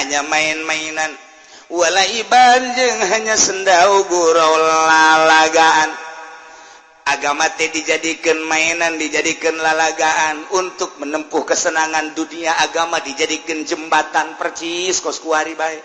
hanya main-mainan walaiban jeung hanya sendau gurau lalagaan. Agama teh dijadikan mainan, dijadikan lalagaan untuk menempuh kesenangan dunia. Agama dijadikan jembatan percis kos kuari bae.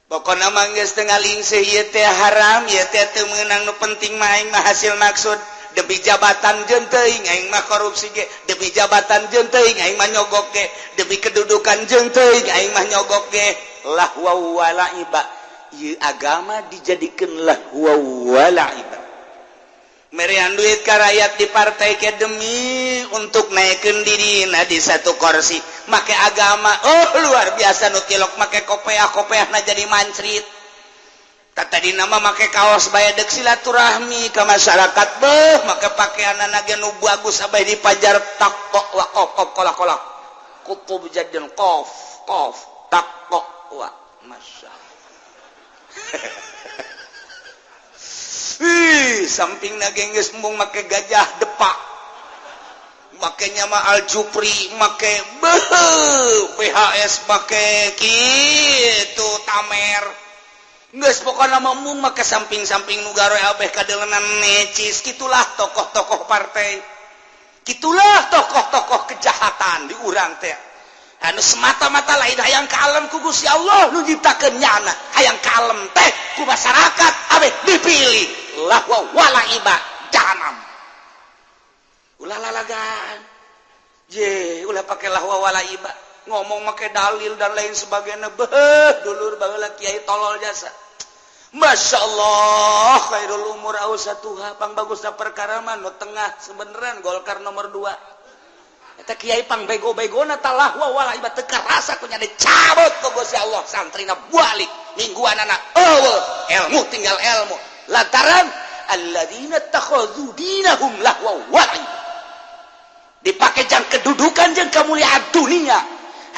Pokona mah geus teu ngalingseuh ieu teh haram, ieu teh teu meunang nu penting mah aing mah hasil maksud. Demi jabatan jeung teuing aing mah korupsi ge, demi jabatan jeung teuing aing mah nyogok ge, demi kedudukan jeung teuing aing mah nyogok ge. Lahwa wa la'iba. Ieu agama dijadikeun lahwa wa la'iba. Merian duit ka rakyat di partai ke demi untuk naikkeun dirina di satu kursi. Make agama, luar biasa nu kilok make kopeah-kopeahna jadi mancrit. Tadi nama make kaos bae deuk silaturahmi ka masyarakat beuh, make pakaianna ge nu bagus abai dipajar takko wa kolak-kolak. Kutub jadil qaf takko wa masyaallah. Samping nagengges embung make gajah depak, makanya mah Al-Jupri make PHS make kitu tamer geus pokona mah embung make samping-samping nu gawe abeh kadelenan necis. Kitulah tokoh-tokoh partai, kitulah tokoh-tokoh kejahatan di urang teh anu semata-mata lain hayang kalem ku Gusti Allah nu nyiptakeun nyana, hayang kalem teh ku masyarakat abeh dipilih. Lahwa walaiba jahanam. Ulah lalagaan. Ulah pakai lahwa walaiba. Ngomong make dalil dan lain sebagainya. Dulur baheula kiai tolol jasa. Masya Allah, khairul umur ausatuha. Pang bagusna perkara mah nu tengah sebeneran Golkar nomor 2. Eta kiai pang bego-begona tah lahwa walaiba teu karasa ku nya dicabut ku Gusti Allah. Santrina balik mingguanana eueuh ilmu tinggal ilmu. Lantaran alladzina takhadzu dinahum lahwa wala'ib. Dipake jang kedudukan jeung kemuliaan dunia.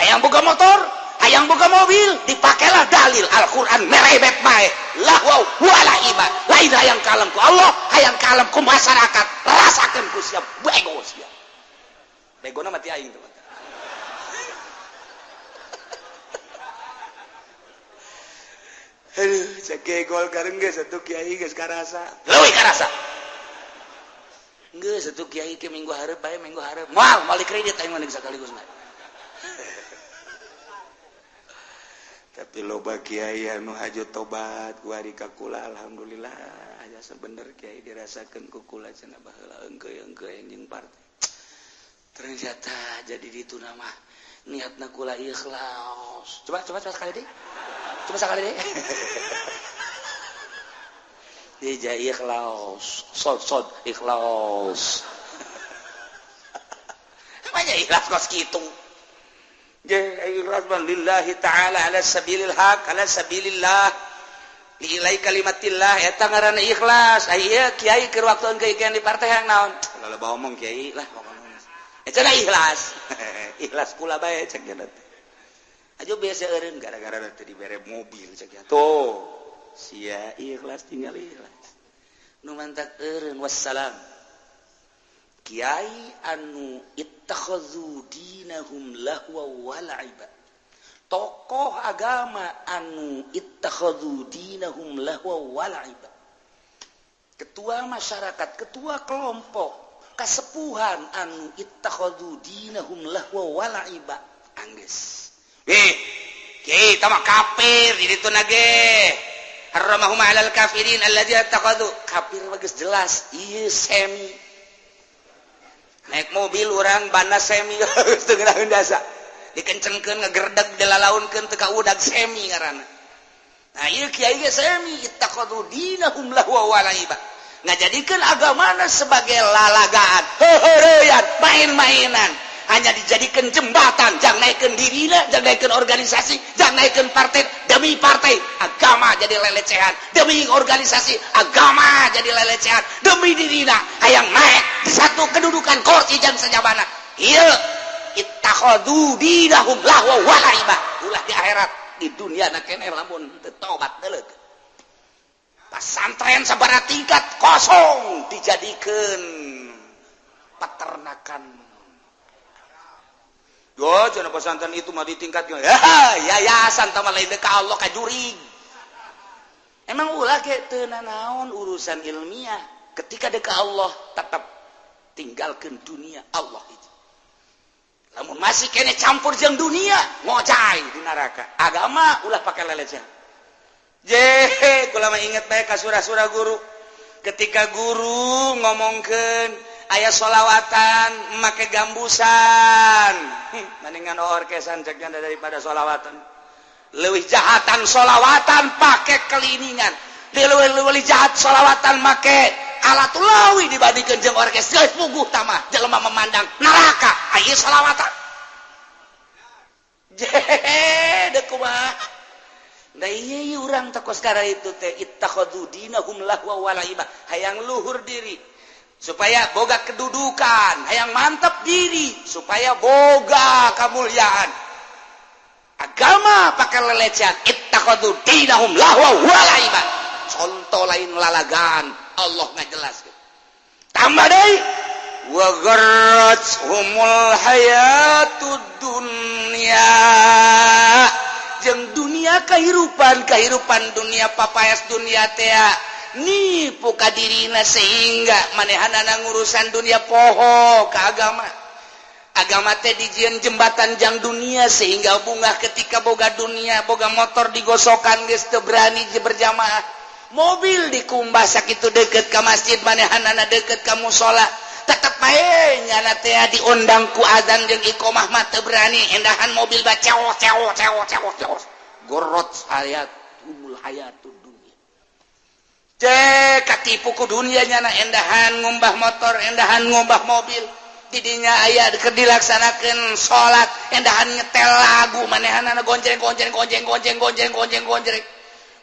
Hayang boga motor, hayang boga mobil, dipakelah dalil Al-Qur'an merebet bae. Lahwa wala'ib. Lain hayang kalem ku Allah, hayang kalem ku masyarakat. Rasakeun ku sia bego sia. Begona mati aing teh. Aduh, cek Golkar geus atuh kiai geus karasa. Leuwih karasa. Geus atuh kiai ke minggu hareup bae minggu hareup. Moal balik kredit aing mah sakaligus mah. Tapi loba kiai anu hajat tobat ku ari ka kula alhamdulillah aya sabener kiai dirasakeun ku kula cenah baheula engke-engke jeung partai. Ternyata jadi ditu nama niatna kula ikhlas. Coba sekali deh. Cuma sekali deh. Dia ikhlas, sod ikhlas. Namanya ikhlas kos kitu. Dia ikhlas lillahi ta'ala ala sabilil haq, ala sabilillah. Liilai kalimatillah eta ngaranna ikhlas. Aya kiai keur waktueun keikeun di partai hang naon? Loba omong kiai lah pokona. Eta ikhlas. Ikhlas kula bae cek nya teh. Aja biasa eureun gara-gara teh dibere mobil cek ya. Tuh, sia ikhlas tinggal ikhlas. Nu mantak eureun wassalam. Kiai anu ittakhadzu dinahum lahwa wa la'iba. Tokoh agama anu ittakhadzu dinahum lahwa wa la'iba. Ketua masyarakat, ketua kelompok, kasepuhan anu ittakhadzu dinahum lahwa wa la'iba. Anggeus kiai tama kafir di ditu nage haramahum 'alal kafirin alladzina taqadu kafir bagus jelas ieu semi naik mobil urang bana semi teu geuraheun dasa dikencengkeun ngagerdeg dilalaunkeun teu ka udag semi ngaranna. Nah ieu kiai ge semi ittaqadu dinahum lahwa wa la'iba ngajadikeun agamana sebagai lalagaan heureuyan main-mainan. Hanya dijadikan jembatan, jangan naikkan dirina, jangan naikkan organisasi, jangan naikkan partai, demi partai agama jadi lelecehan, demi organisasi agama jadi lelecehan, demi dirina hayang naik di satu kedudukan kursi dan sejabana. Ieu ittakhadzu dinahum lahwa wa la'iba. Ulah di akhirat, di dunia na keneh lamun teu tobat deuleuh. Pesantren sabaraha tingkat kosong dijadikeun peternakan Yo cenah pesantren itu mah ditingkatkeun. Yayasan tah lain ka Allah ka jurig. Emang ulah ge teu nanaon urusan ilmiah. Ketika deuk ka Allah tetap tinggalkeun dunia Allah itu. Lamun masih kene campur jeung dunia, ngocai di neraka. Agama ulah pake lelecan. Kula mah inget bae ka surah-surah guru. Ketika guru ngomongkeun aya sholawatan make gambusan. Mendingan orkesan cek daripada sholawatan. Leuwih jahatan sholawatan pakai keliningan. Leuwih jahat sholawatan make alat ulawi dibandingkeun jeung orkes. Geus puguh tamah jelema memandang neraka. Aya sholawatan. Deuk kumaha? Da ieu urang teu sekarang itu teh ittakhadhu dinahum lahwa wa la'iba. Hayang luhur diri supaya boga kedudukan, hayang mantap diri supaya boga kemuliaan. Agama pakai lelecehan, ittakhadhu dinahum lahwa wa la'iba. Contoh lain lalagan, Allah ngajelaskeun. Tambah deui wa gharratuhumul hayatud dunya. Jeung dunia kehidupan dunia papayas dunia teh nipu ka dirina sehingga manehanana ngurusan dunia poho ka agama teh dijieun jembatan jang dunia sehingga bunga ketika boga dunia boga motor digosokan geus teu berani berjamaah mobil dikumbah sakitu deukeut ka masjid manehanana deukeut ka mushola tetep bae nyana teh diundang ku adzan jeung iqomah mah teu berani endahan mobil baca gorot hayatud dunya cek katipu ku dunia nyana endahan ngumbah motor endahan ngumbah mobil didinya aya dilaksanakeun salat endahan nyetel lagu manehanana gonjreng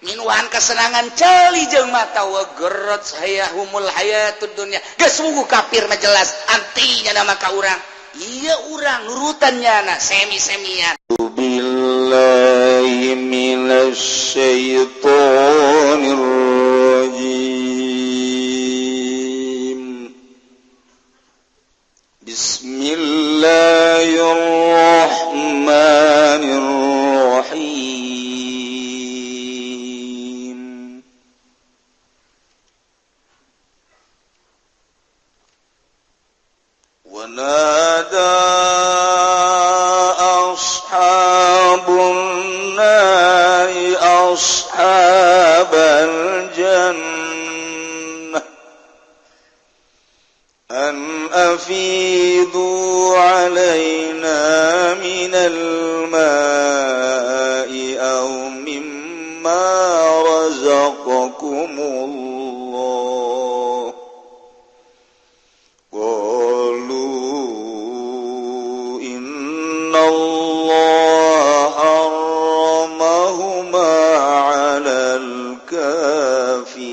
minuan kesenangan celi jeung mata wa gerot hayahumul hayatud dunya geus sungguh kafir mah jelas antinya nama ka urang ieu urang nurutannya na semi-semian billahi minasyaitonir rajim bismillahirrahmanirrahim ونادى أصحاب النار أصحاب الجنة أن أفيضوا علينا من الماء أو مما رزقكم الله إن الله حرمهما على الكافرين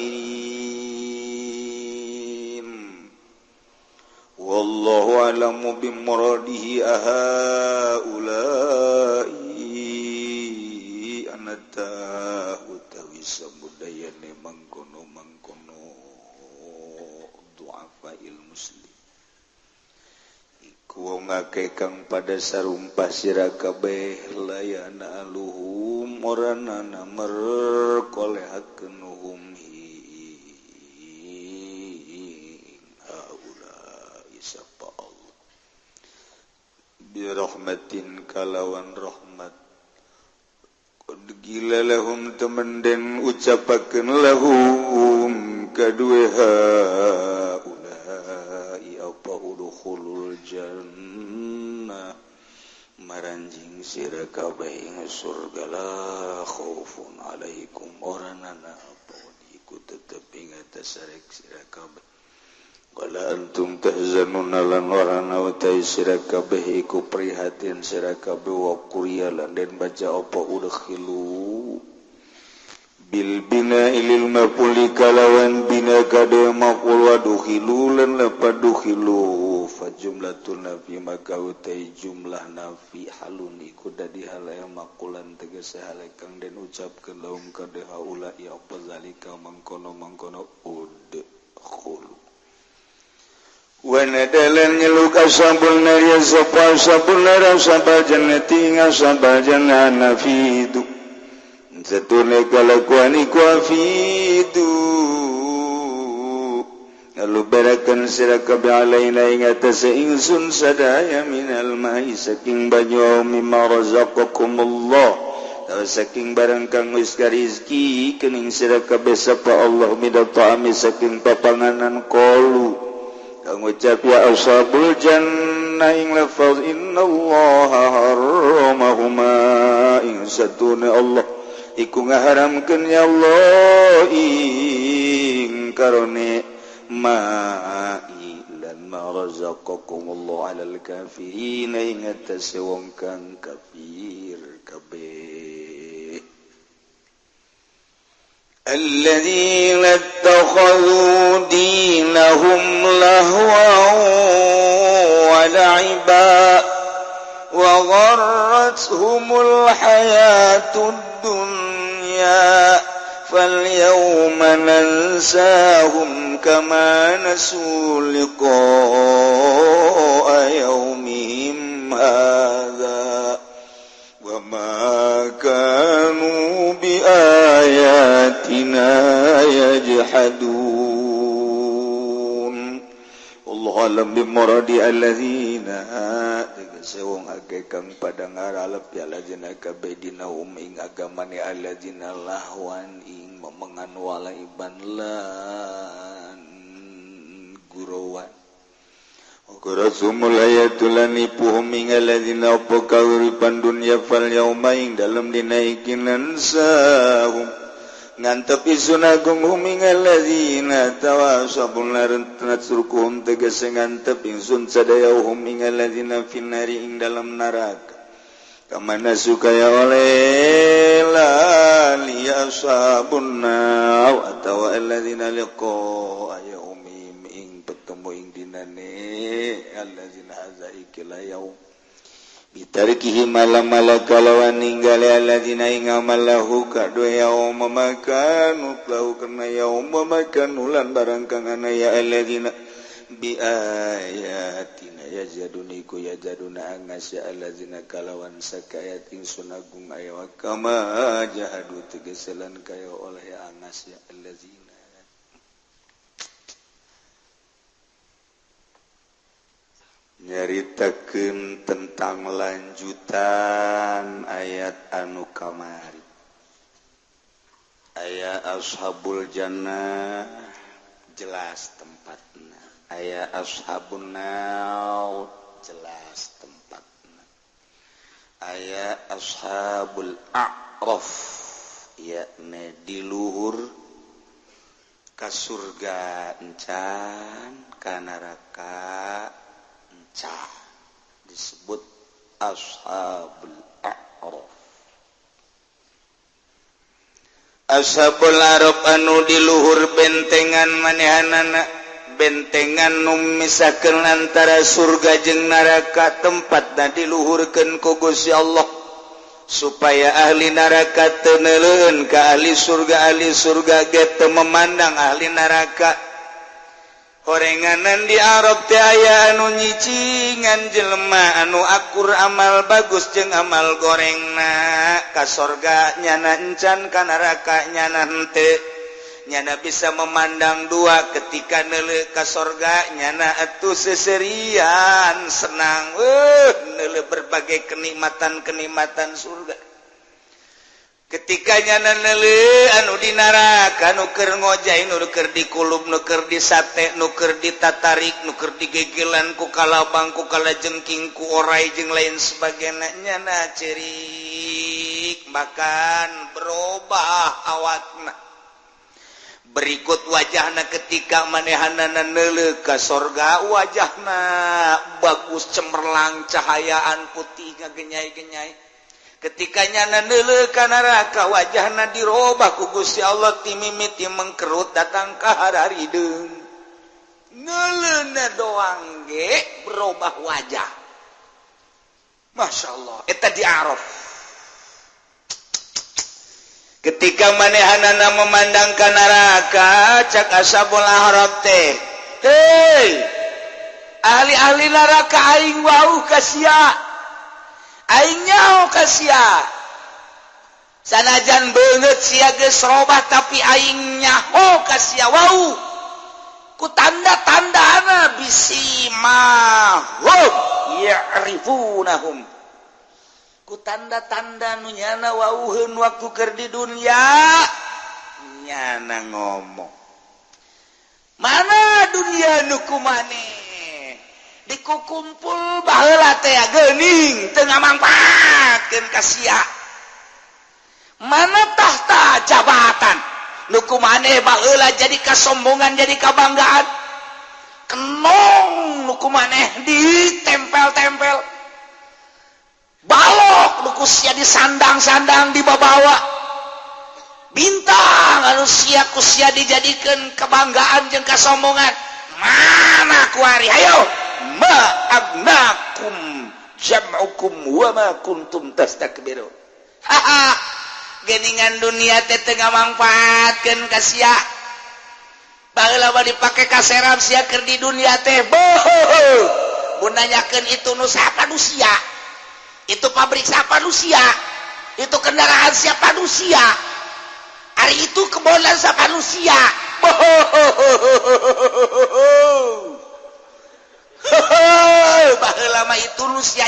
والله أعلم بمراده أهؤلاء أنتاه تويس budayane mangkono du'afail muslim wong akeh kang pada sarumpah sira kabeh layana aluhum oranana merkolehakeun hum haula isapa Allah bi rahmatin kalawan rahmat qad gila lahum temenden ucapakeun lahum kadue udkhulul jannah maranjing sira kabeh ing surga la khaufun alaikum oranana apa iku tetep ing atas sarek sira kabeh wala antum tahzanun lan orana utai sira kabeh iku prihatin sira kabeh wa quriya lan den baca apa udkhilu bil bina ilil mafuli kalawan bina kade maful waduhilu lan lapaduhilu fa jumlatul nafi maka utai jumlah nafi halun iku dadi halaya makulan tegese hale kang den ucapkeun laum kade haula ya apa zalika mangkono udkhulu nyeluka sabun naria sopa sabun nara sabal jannati ngasabal jannana fidu satune kalakuan iku afidu lalu barakan sira kabeh alaina ing atase ingsun sadaya minal ma'i saking banyu mimma razaqakumullah saking barang kang wis rezeki kening sira kabeh sapa Allah midat ta'ami saking papanganan qalu ngucap ya ashabul jannah ing lafaz innallaha harramahuma ing satuna Allah iku ngaharamkeun ya Allah ing karone ma'i lan ma razaqakumullah alal kafirin ing atase wong kang kafir kabeh الذين اتخذوا دينهم لهوا ولعبا وغرتهم الحياة الدنيا فاليوم ننساهم كما نسوا لقاء يومهم هذا وما كانوا بآياتنا يجحدون Allah alam bimuradi alladzina tegese wong akeh kang padang ngaralep ya alladzina kabeh dinahum ing agamane alladzina lahwan ing memengan walaiban lan guruwan Qarasumul ayatul nipuhum ing alladzina apakawiripan dunya fal yauma ing dalem dinaikinan sahum ngantep isun agung hum ing alladzina tawasabun larentanat surkuhum tegese ngantep ingsun sadaya hum ing alladzina finnari ing dalam neraka kamana sukaya oleh lali ashabun nar atawa alladzina liqa yaumim ing petemu ing dinane alladzina hazaikila yaum bitarkihi malam malakalawan ninggali alladzina ing amalahu kadu yaum mamakanu lahu kana yaum mamakanu lan barang kang ana ya alladzina bi ayatina yajaduniku yajaduna angasya alladzina kalawan sakayat ingsun agung aya kama jahadu tegeselan kaya oleh angasya alladzina nyaritakeun tentang lanjutan ayat anu kamari aya ashabul jannah jelas tempatna aya ashabun nar jelas tempatna aya ashabul a'raf yakni di luhur ka surga encan ka neraka disebut ashabul a'raf ashabul a'raf anu di luhur bentengan manehanana bentengan nu misakeun antara surga jeung neraka tempatna diluhurkeun ku Gusti Allah supaya ahli neraka teu neuleun ka ahli surga ge teu memandang ahli neraka Horenganan di Arab teh aya anu nyicingan jelema anu akur amal bagus jeung amal gorengna ka sorga nyana encan ka neraka nyana henteu nyana bisa memandang dua ketika neuleuh ka sorga nyana atuh seserian senang neuleuh berbagai kenikmatan surga ketika nyana neuleuh anu di neraka nu keur ngojai nu keur dikulub nu keur disate nu keur ditatarik nu keur digegelan ku kalabang ku kalajengking ku orai jeung lain sebagainya nyana cerik bahkan berubah awakna berikut wajahna ketika manehanana neuleuh ka sorga wajahna bagus cemerlang cahayaan putih ngagenyai-genyai ketika nyana neuleuh ka neraka wajahna dirobah ku Gusti Allah ti mimiti mengkerut datang ka hararideung neuleuhna doang ge berubah wajah masyaallah eta di Araf ketika manehanana memandang ka neraka cak ashabul a'raf teh hei ahli-ahli neraka aing wau kasia aing nyao kasia sanajan beungeut sia geus robah tapi aing nyaho kasia wau ku tanda-tandana bisimahum ya'rifunahum ku tanda-tanda nu nyana wauheun waktu keur di dunya nyana ngomong mana dunia nu kumaneh dikukumpul baheula teh geuning teu ngamangpaatkeun ka sia mana tahta jabatan nu kumaneh baheula jadi kasombongan jadi kabanggaan kenong nu kumaneh ditempel-tempel balok nu sia disandang-sandang dibawa bintang anu sia ku sia dijadikeun kebanggaan jeung kasombongan mana kuari hayo ma agnakum jam'ukum wa ma kuntum tastakbirun haha geningan dunia teh teu ngamangpaatkeun ka sia baheula mah dipake kaseram sia keur di dunia teh boh mun nanyakeun itu nu sapa nu sia itu pabrik siapa manusia itu kendaraan siapa manusia hari itu kebonan siapa manusia baheula mah itu lusia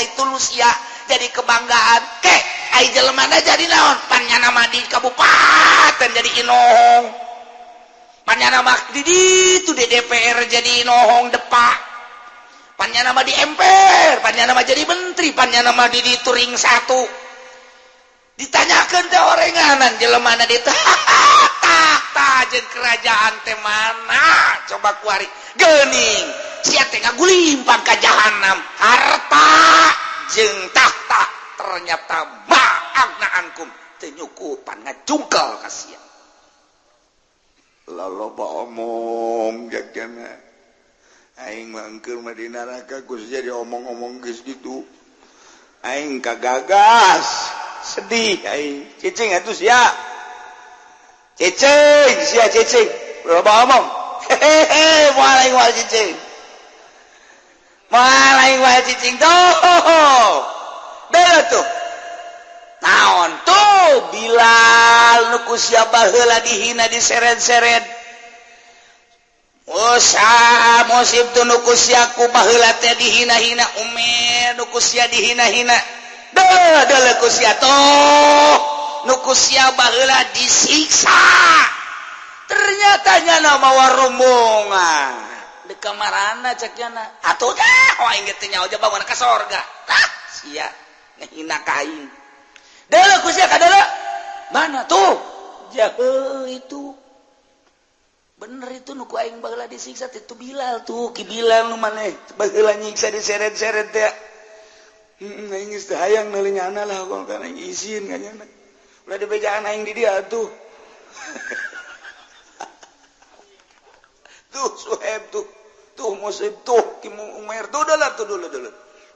jadi kebanggaan kek ai jelemana jadi naon pannyana mah di kabupaten jadi inohong pannyana mah di ditu di DPR jadi inohong depak pannya nama di emper, pannya nama jadi menteri, pannya nama di turing satu. Ditanyakan teh orenganan jelemana di tak jeung kerajaan teh mana? Coba kuari. Geuning, sia teh ngagulimpang ka jahanam. Harta jeung tahta ternyata ma'agna ankum teu nyukupan ngajungkel ka sia. Laloba omong jagana. Aing mangkeur mah di neraka geus jadi omong-omong geus gitu. Aing kagagas, sedih aing. Cicing atuh sia. Cicing, sia cicing. Loba omong. Hehehe, moal aing moal cicing. Moal aing moal cicing tuh. Bela tuh. Naon tuh Bilal nu ku sia baheula dihina diseret-seret. Usaha musib tu nukusiaku baheula teh dihina-hina Umar nukusia dihina-hina deuleuh kusia toh nukusia baheula disiksa ternyata nyana mawa rombongan di kamarana cek nyana atuh teh aing teh nyaho bangun ka sorga tah sia ngehina ka aing deuleuh kusia kadeuleuh mana tuh jauh itu bener itu nuku aing baheula disiksa itu Bilal tuh ki Bilal nu maneh baheula nyiksa diseret-seret teh aing geus teu hayang neulingana lah kok kana izin kanyana ulah dibejaan aing di dia tuh tuh Suhaib tuh Musib tuh Ki Umar tuh dulu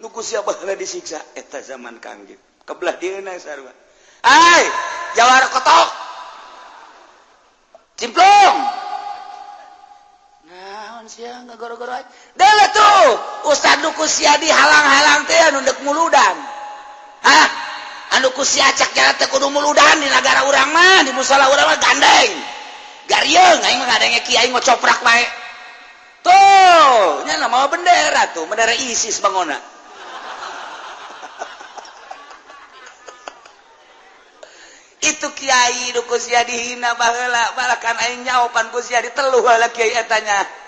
nuku sia baheula disiksa eta zaman kanggit kebelah dieuna sarua ai jawar kotok cimplung sia enggak goro-goro aja. Deuleuh tuh, ustad nu ku sia dihalang-halang teh anu deuk muludan. Hah? Anu ku sia acak jalan teh kudu muludan di negara urang mah, di musala urang mah gandeng. Garieung aing mah ngadenge kiai ngocoprak bae. Tuh, nya nama bendera tuh, bendera ISIS bangona. Itu kiai nu ku sia dihina baheula, balakan aing nyaopan ku sia ditelu heula kiai eta nya.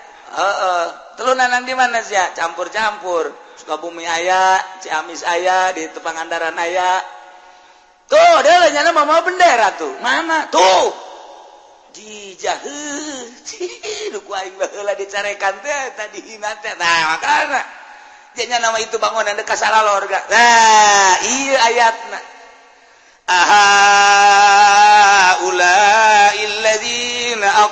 Telu nanang di mana sih ya? Campur-campur. Sukabumi aya, Ciamis aya, di Pangandaran aya. Tuh, dia nyana mama bendera tuh. Mana? Tuh. Di jaheuh. Duku aing baheula dicarekan teh tadi hina teh. Nah, makana dia nyana mah itu bangunan deuk ka salalorga. Nah, ieu ayatna. Aha ula'il ladzina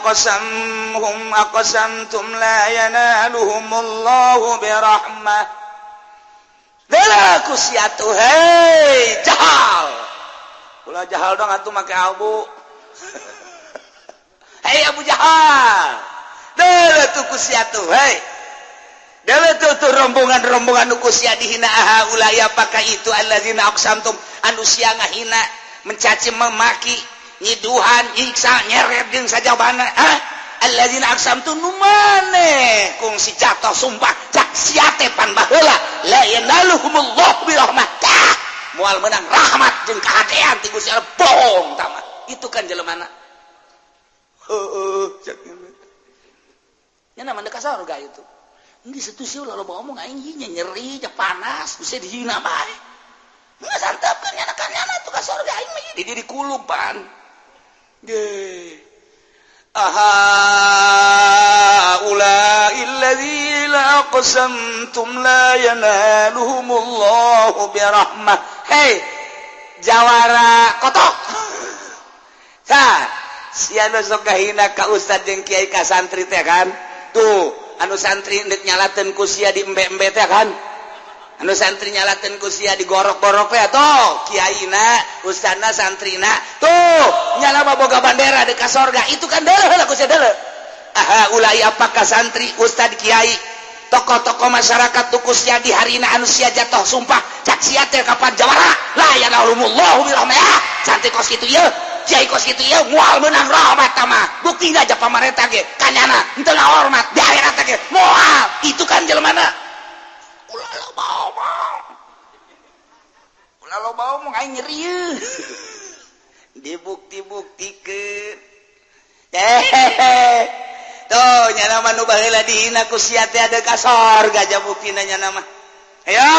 aqsamtum la yanaluhumullahu birahmah. Dalaku siatu hei jahal. Ulah jahal dong atuh make Abu. Hei Abu Jahal. Dalaku siatu hei. tuh rombongan nukusia dihina ulai apakah itu alladzina aqsamtum anu sia ngahina mencaci memaki nyiduhan nyiksa nyeret jeung sajabana alladzina aqsamtum nu maneh kungsi jatuh sumpah cak sia teh pan baheula la yanaluhumullah birahmatah moal menang rahmat jeung kahadean ti Gusti Allah bohong tamat itu kan jelemana nya namanya ka surga itu ini satu sih ulah loba omong aing nyeri nya panas bisa dihina bae nggak santapkeun nyana tuh ka surga aing mah di diri kulupan ge ulail ladzina aqsamtum la yanaluhumullahu birahmah hei jawara kotok sia nu sok kahina ka ustad jeung kiai ka santri teh kan tuh anu santri ndek nyalateun ku sia di embe-embe teh kan anu santri nyalateun ku sia di gorok-gorok teh atuh kiaina ustadna santrina tuh nyala mah boga bandera di ka sorga itu kan deuleuh heula ku sia deuleuh ulai apakah santri ustad kiai tokoh-tokoh masyarakat tuku sia di harina anu sia jatuh sumpah cak sia teh kapan jawara la yanalumullahu birahmah cantik kos kitu ieu kiai kos kitu ieu moal meunang rahmat mah buktina aja pamarentah ge kanyana henteu hormat di akhirat ge moal itu kan jelemana ulah loba omong aing nyeri dibukti-buktikeun tuh nyana mah nu baheula dihina ku sia teh ada ka sorga aja buktina nyana mah ayo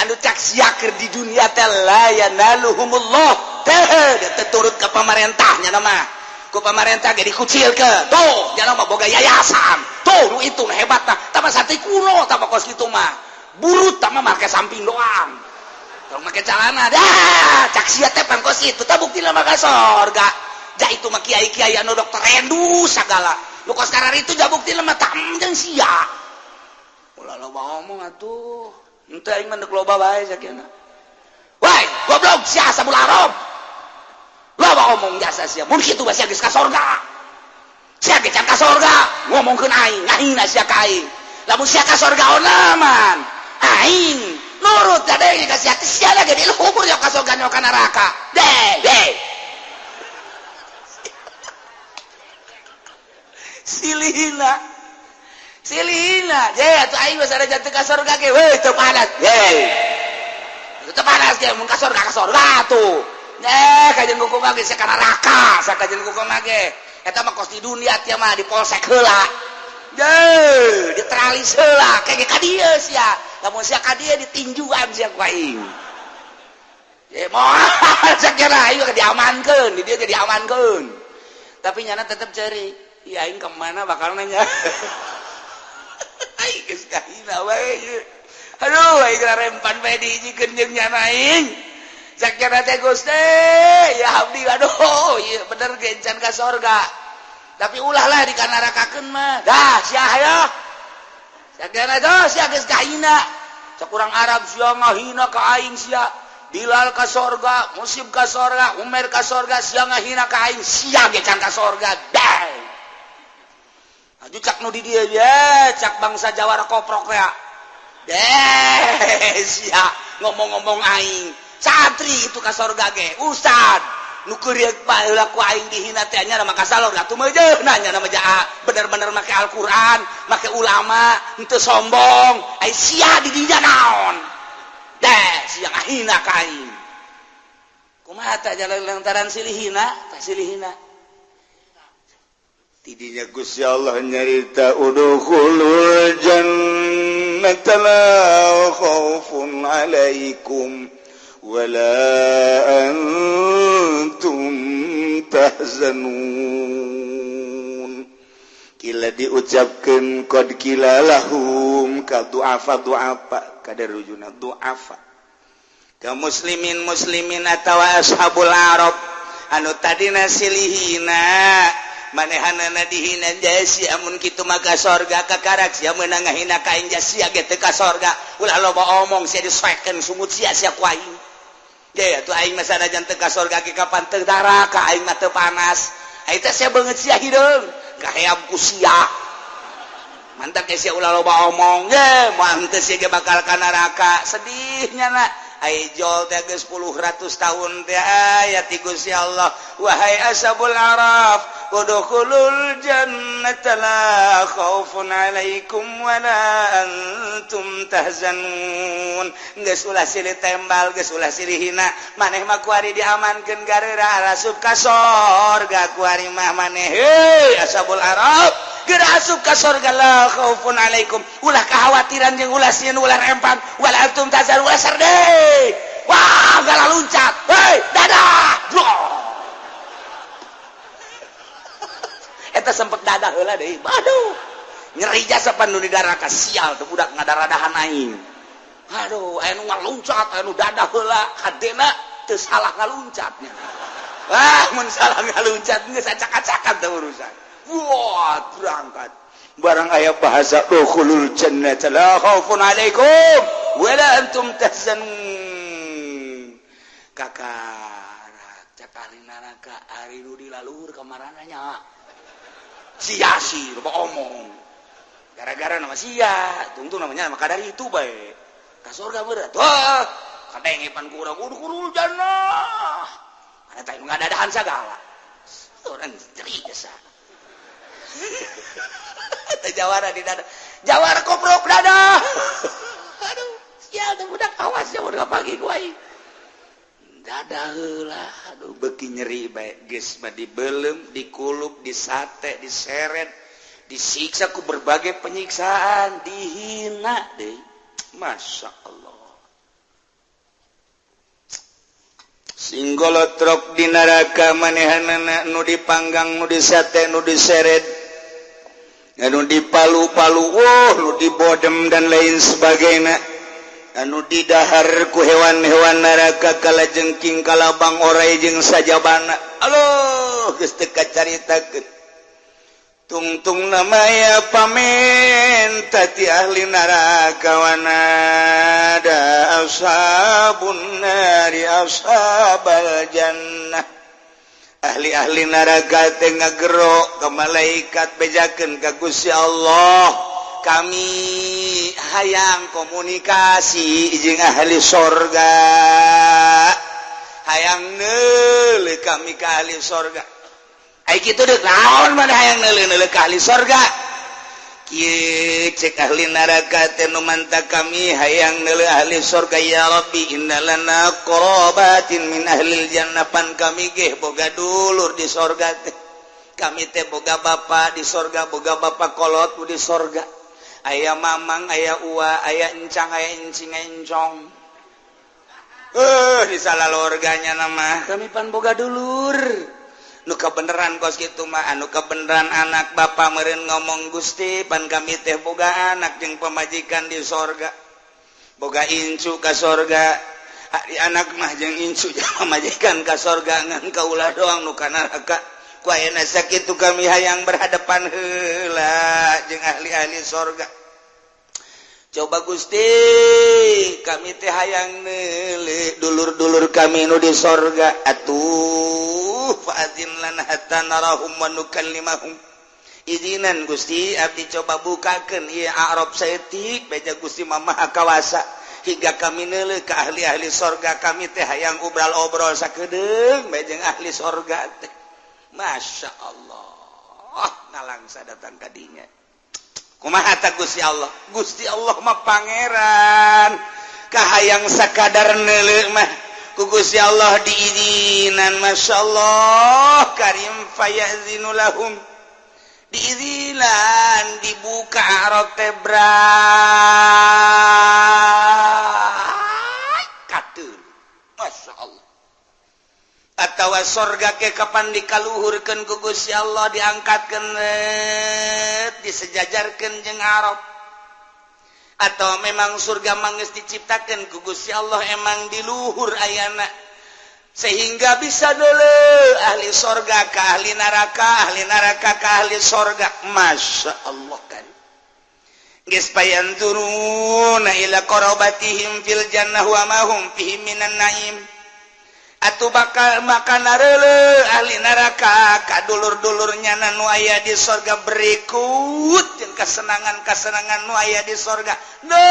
anu cak sia keur di dunia teh la yanaluhumullah teh turut ke pamarentahnya nama ku pamarentah ge dikucilkeun tuh nyana mah boga yayasan tuh nu itu hebatna tambah santri kuno tambah kos kitu mah burut tambah make samping doang tong make calana dah cak sia teh pan kos kitu tah buktina mah ka sorga ja itu mah kiai-kiai anu dokter rendu sagala lu kos karar itu ja buktina mah tam jeung sia ulah loba omong atuh henteu aing mah deuk loba bae sakieu wai goblok sia sabul haram loba omong jasa sia mun kitu basa geus ka sorga sia ge can ka sorga ngomongkeun aing ngahina sia ka aing lamun sia ka sorga onaman aing nurut da deui ka sia sia lagi di kubur yo ka sorga nyo ka neraka deh silihina je atuh aing geus ada jantung ka sorga ge we teu panas teu panas ge mun ka sorga tuh kajeun kuku mah ge sia ka neraka sakajeun kuku mah ge eta mah kos di dunia teh mah di polsek heula diteralis heula kage ka dieu sia lamun sia ka dieu ditinjuan sia ku aing ye moal sakira aing diamankeun di dieu ge diamankeun tapi nyana tetep ceri ya aing kemana bakal nanya aing geus kahina wae aduh aing rempan bae dijikeun jeung nyana aing sakira teh Gusti ya abdi aduh ieu bener ge encan ka sorga tapi ulahlah di ka nerakakeun mah dah sia hayo sakira teh sia geus kahina cak urang Arab sia ngahina ka aing sia Bilal ka sorga Musib ka sorga Umair ka sorga sia ngahina ka aing sia ge can ka sorga dah aju cak nu di dieu ya cak bangsa Jawara koprok ya sia ngomong-ngomong aing santri itu ka sorga ge ustad nu keurieuh baheula ku aing dihina teh nya mah ka sorga atuh meujeuhna nya mah jaa bener-bener make Al-Qur'an make ulama henteu sombong ai sia di dinya naon sia ngahina ka aing kumaha teh jalan lantaran silihina tah silihina tidinya Gusti Allah nyarita udkhulul jannata la khaufun alaikum wala antum tahzanun kila diucapkeun qad kila lahum ka du'afa kadarujuna du'afa ka muslimin atawa ashabul arab anu tadina silihina manehanana dihina jasi amun kitu maka sorga kakarak sia meunang ngahina ka aing sia ge teu ka sorga ulah loba omong sia disuekeun sumut sia ku aing ge atuh aing mah sanajan teu ka sorga ge kapan teu neraka aing mah teu panas ai teh sia beungeut sia hideung kaheam ku sia mantap ya ulah loba omong ye mantes ya bakal ka neraka sedihnya nak Aijol teh geus 10 ratus tahun teh ayat ti Gusti Allah wahai ashabul araf udkhulul jannata la khaufun alaikum wa la antum tahzanun geus ulah silih tembal geus ulah silih hina maneh mah kuari diamankeun gareura asup ka sorga kuari mah maneh heuy ashabul araf geura asup ka sorga la khaufun alaikum ulah kekhawatiran jeung ulah sieun ulah rempang wala antum tahzanun ulah sardeh wah gala luncat hei dadah eta sempet dadah heula deui aduh nyeri jasa panu di daraka sial teu budak ngadaradahan aing aduh aya nu ngaluncat aya nu dadah heula hadena teu salah ngaluncatnya wah mun salah ngaluncat geus acak-acakan teh urusan wah berangkat barang aya bahasa dukhulul jannata la khaufun alaikum wala antum tahzanun kakak cak ahli neraka ari nu dilaluhur ka marananya sia-sia lupa omong gara-gara nama sia tungtung namanya maka dari itu bae ka surga berat wah kadengepan ku urang udkhulul jannah ana teh ngadadahan sagala orang cerita teh jawara di dada jawara koprok dada aduh sial teh budak awas ya udah pagi ku aing dada heula aduh beuki nyeri bae geus mah dibelem dikulup disate diseret disiksa ku berbagai penyiksaan dihina deh masya Allah singgolotrok di neraka manehanana nu dipanggang nu disate nu diseret nu dipalu-palu nu dibodem dan lain sebagainya anu didahar ku hewan-hewan neraka kala jengking kalabang orai jeung sajabana aloh geus teu kacaritakeun tungtung namaya pamen tati ahli neraka wanada ashabun nari ashabal jannah ahli-ahli neraka teh ngagero ka malaikat bejakeun ka Gusti Allah kami hayang komunikasi jeung ahli sorga hayang neuleuh kami ka ahli sorga ai kitu deuk naon maneh hayang neuleuh ka ahli sorga kieu cek ahli neraka teh nu manta kami hayang neuleuh ahli sorga ya rabbi innalana qarabatin min ahlil jannah pan kami ge boga dulur di sorga teh kami teh boga bapa di sorga boga bapa kolot di sorga aya mamang aya uwa aya encang aya encing encong di salalorganya nama kami pan boga dulur nu kabeneran kos kitu mah anu kabeneran anak bapa meureun ngomong Gusti pan kami teh boga anak jeung pamajikan di sorga boga incu ka sorga ari anak mah jeung incu jeung pamajikan ka sorga ngan kaula doang nu ka neraka ku ayeuna sakitu kami hayang berhadapan heula jeung ahli-ahli sorga coba Gusti kami teh hayang neuleuh dulur-dulur kami nu di sorga atuh fa'adzin lana hatta narahum wa nukallimahum izinan Gusti abdi coba bukakeun ieu a'rab saeutik beja Gusti mah maha kawasa hingga kami neuleuh ka ahli-ahli sorga kami teh hayang obrol-obrol sakedeung beja ahli sorga teh masya Allah ngalangsa datang ka dinya kumaha ta Gusti Allah mah pangeran kahayang sakadar neuleuh mah ku Gusti Allah diizinan masyaallah karim fayazinu lahum diizinan dibuka arot tebra katul masyaallah atawa sorga ke kapan dikaluhurkeun ku Gusti Allah diangkatkeun disejajarkeun jeung arab atau memang surga manggeus diciptakeun ku Gusti Allah emang di luhur ayana sehingga bisa deuleuh ahli sorga ka ahli neraka ka ahli sorga masya Allah kan geus payanzuruna ila qarabatihim fil jannah wa ma hum fihi minan naim atuh bakal makan narele ahli neraka kadulur-dulurnya nu aya di sorga berikut jeung kesenangan nu aya di sorga nya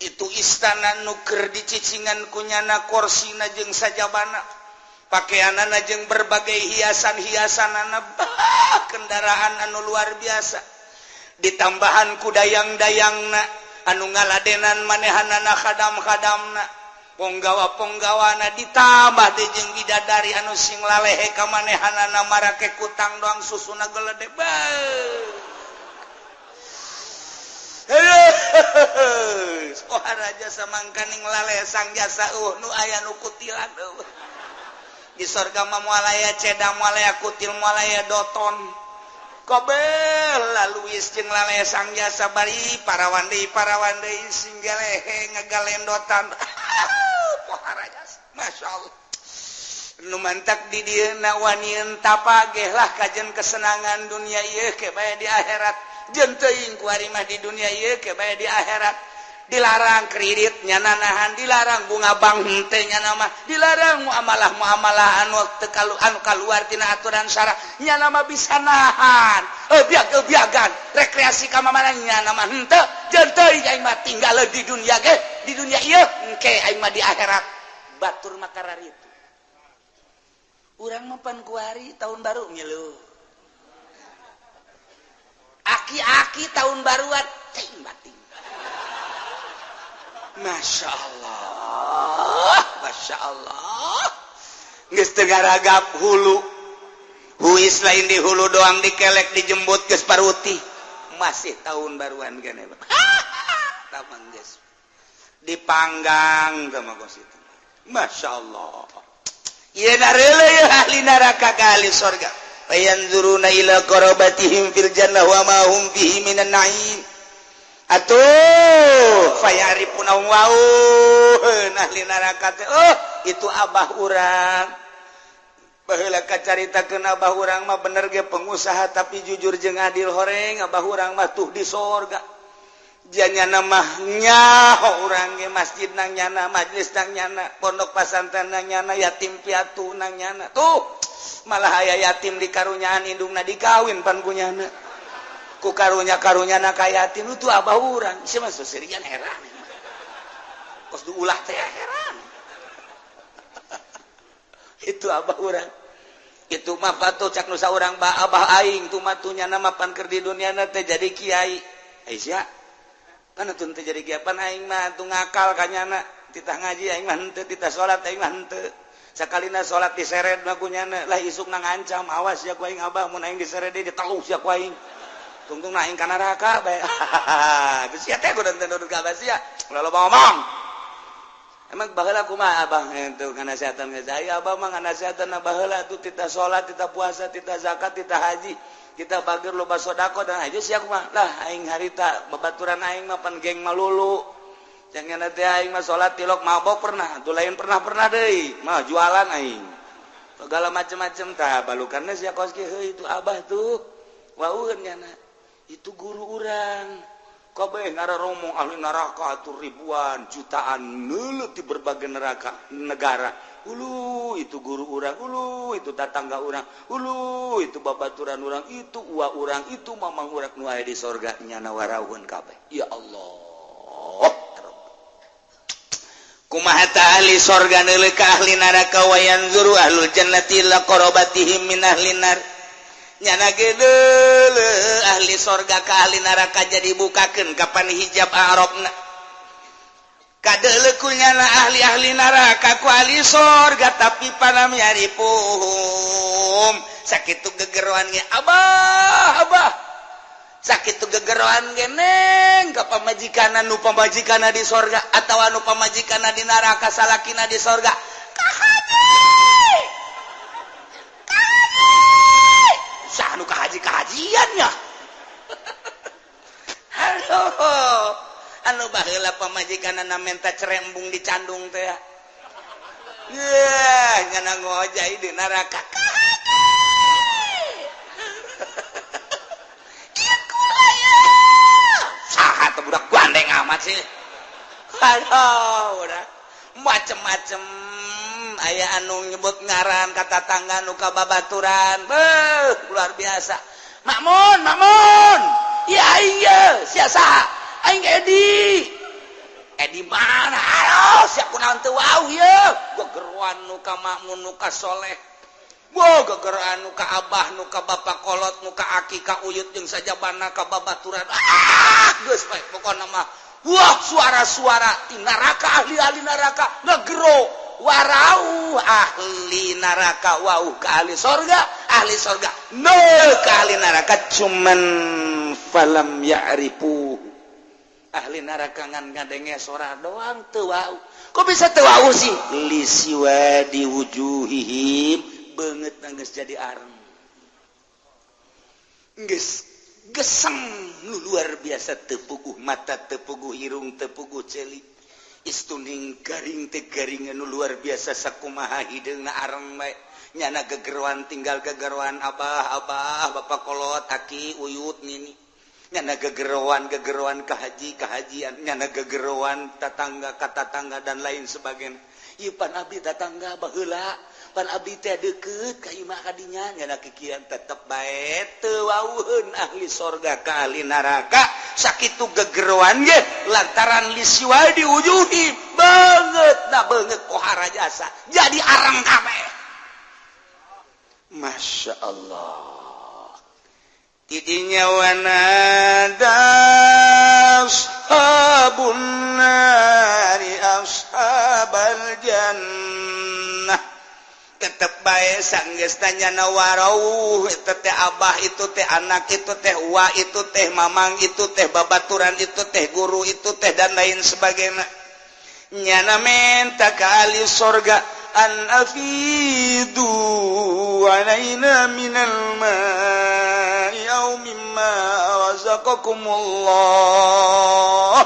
itu istana nuker dicicingan kunyana korsina jeung sajabana pakaianana jeung berbagai hiasan-hiasanana kendaraan anu luar biasa ditambahan ku dayang-dayangna anu ngaladenan manehanana khadam-khadamna ponggawa-ponggawana ditambah deui jeung bidadari anu sing lalehe ka manehanana marake kutang doang susuna geledeg raja samangkaning lalehe sang jasa nu aya nu kutilan di sorga mah moal aya cedang moal aya kutil moal aya doton kobel lalu jeung lalehe sang jasa bari parawan deui sing galehe ngagalendotan pohara jasa masyaallah nu mantak di dieu na wanieun tapa ge lah kajen kesenangan dunia ieu ke bae di akhirat jeung teuing ku ari mah di dunia ieu ke bae di akhirat dilarang kredit nya nahan dilarang bunga bank henteu nya mah dilarang muamalah anu kaluar tina aturan syara nya mah bisa nahan biagan rekreasi ka mamana nya mah henteu jeung teuing aing mah tinggal di dunia ge di dunia ieu engke aing mah di akhirat batur makarar itu urang mah pan kuari tahun baru ngilu aki-aki tahun baruan ting bating Masya Allah geus teu garagap hulu huis lain di hulu doang dikelek dijembut geus paruti masih tahun baruan gane tamang geus dipanggang sama gos itu Masya Allah ieu nareule ya ahli neraka ka ahli surga fayanzuruna ila qarabatihim fil jannah wa ma hum fihi minan na'im atuh fayaripun wau ahli neraka teh itu abah urang baheula kacaritakeun abah urang mah bener ge pengusaha tapi jujur jeung adil horeng abah urang mah tuh di sorga janyana mah nyaho urang ge masjid nang nyana majlis nang nyana pondok pasantren nang nyana yatim piatu nang nyana tuh malah aya yatim dikarunyaan indungna dikawin pan kunyana ku karunya-karunyana ka yatim itu abah urang isi mah seserian heran kos diulah teh heran itu abah urang itu mah patut cak nu saurang abah aing tu mah tunya nama pan keur di duniana teh jadi kiai aisyah kana tun teh jadi kiai pan aing mah tu ngakal kanyana titah ngaji aing mah henteu titah salat aing mah henteu sakalina salat diseret mah kunyana lah isuk nang ancam awas ya ku aing abah mun aing diseret deui ditalus ya ku aing tungtung naing ka neraka bae geus sia teh kudu teu ka basia lalu ngomong emang baheula kumaha abah itu nganasehatan geus aya abah mah nganasehatan baheula tuh tita salat tita puasa tita zakat tita haji kita bageur loba sedekah dan aja sia kumaha lah aing harita babaturan aing mah pan geng malulu jangan teh aing mah salat tilok mabok pernah tuh lain pernah deui mah jualan aing segala macam-macam tah balukanna sia kos ge heuh itu abah tuh waueun nya itu guru urang kabeh ngararomong ahli neraka atuh ribuan jutaan neuleut di berbagai negara ulu itu guru urang ulu itu tatangga urang ulu itu babaturan urang itu uwa urang itu mamang urang nu aya di sorga nyana warawun kabeh ya Allah kumaha ta ahli sorga neuleuk ka ahli neraka wa yanzuru ahlul jannati la qarabatihim min ahlin nar nyana gedeul ahli sorga ka ahli neraka jadi bukakeun kapan hijab arabna kadeuleu kunyana ahli neraka ku ahli sorga tapi panam yaripum sakitu gegeroan ge abah sakitu gegeroan ge neng ka pamajikanna nu pamajikanna di sorga atawa nu pamajikanna di neraka salakina di sorga anu kahajiannya halo anu baheula pamajikanana menta cerembung di candung teh ya nyana ngojai di neraka iku aya saha teh budak gandeng amat sih aduh udah macem-macem aya anu nyebut ngaran kata tangga nuka babaturan luar biasa. Makmun ya iya siasa aing Edi mana halo siap kunaon teu wau ye gegeruan nuka makmun nuka soleh gegeruan nuka abah nuka bapak kolot nuka aki ka uyut jeung sajabana ka babaturan geus bae pokona mah wah suara-suara ti neraka ahli-ahli neraka ngegero warau ahli neraka wau ka ahli sorga no ka ahli neraka cuman falam ya'rifu ahli neraka ngan ngadenge sora doang teu wau. Kok bisa teu wau sih? Lisiwa di wujuhihim beungeut geus jadi arem. Geus geseng nu luar biasa teu puguh mata teu puguh irung teu puguh celik. Istuning garing teh garing anu luar biasa sakumaha hideungna arem bae. Nyana gegeruan tinggal gegeruan abah bapak kolot aki uyut nini. Nyana gegeruan kehajian nyana gegeruan tetangga dan lain sebagainya. Ieu pan abdi tetangga baheula pan abdi teh deukeut ka imah kadinya nyana kikian tetep bae teu wauheun ahli sorga ka ahli neraka sakitu gegeruan ge lantaran lisiwa di wujuhi beungeut pohara jasa jadi arang kabeh. Masya Allah. Tidinya wanada ashabun nari ashabal jannah tetep bae sanggeus tanyana warauh itu teh abah itu teh anak itu teh wa itu teh mamang itu teh babaturan itu teh guru itu teh dan lain sebagainya nyana menta ka ahli sorga an afidu alaina minal ma'i aw mimma razaqakumullah.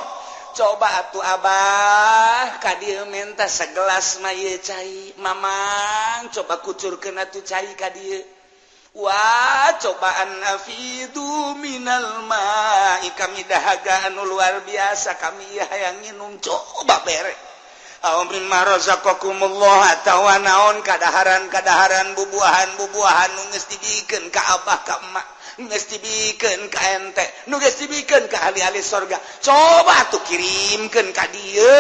Coba atuh abah ka dieu minta segelas mah ieu cai mamang coba kucurkeun atuh cai ka dieu. Wah cobaan afidu minal ma'i kami dahaga anu luar biasa kami hayang nginum coba bere. Aw mimma razaqakumullah atawa naon kadaharan bubuahan nu geus dibikeun ka abah ka emak geus dibikeun ka ente nu geus dibikeun ka ahli-ahli sorga coba atuh kirimkeun ka dieu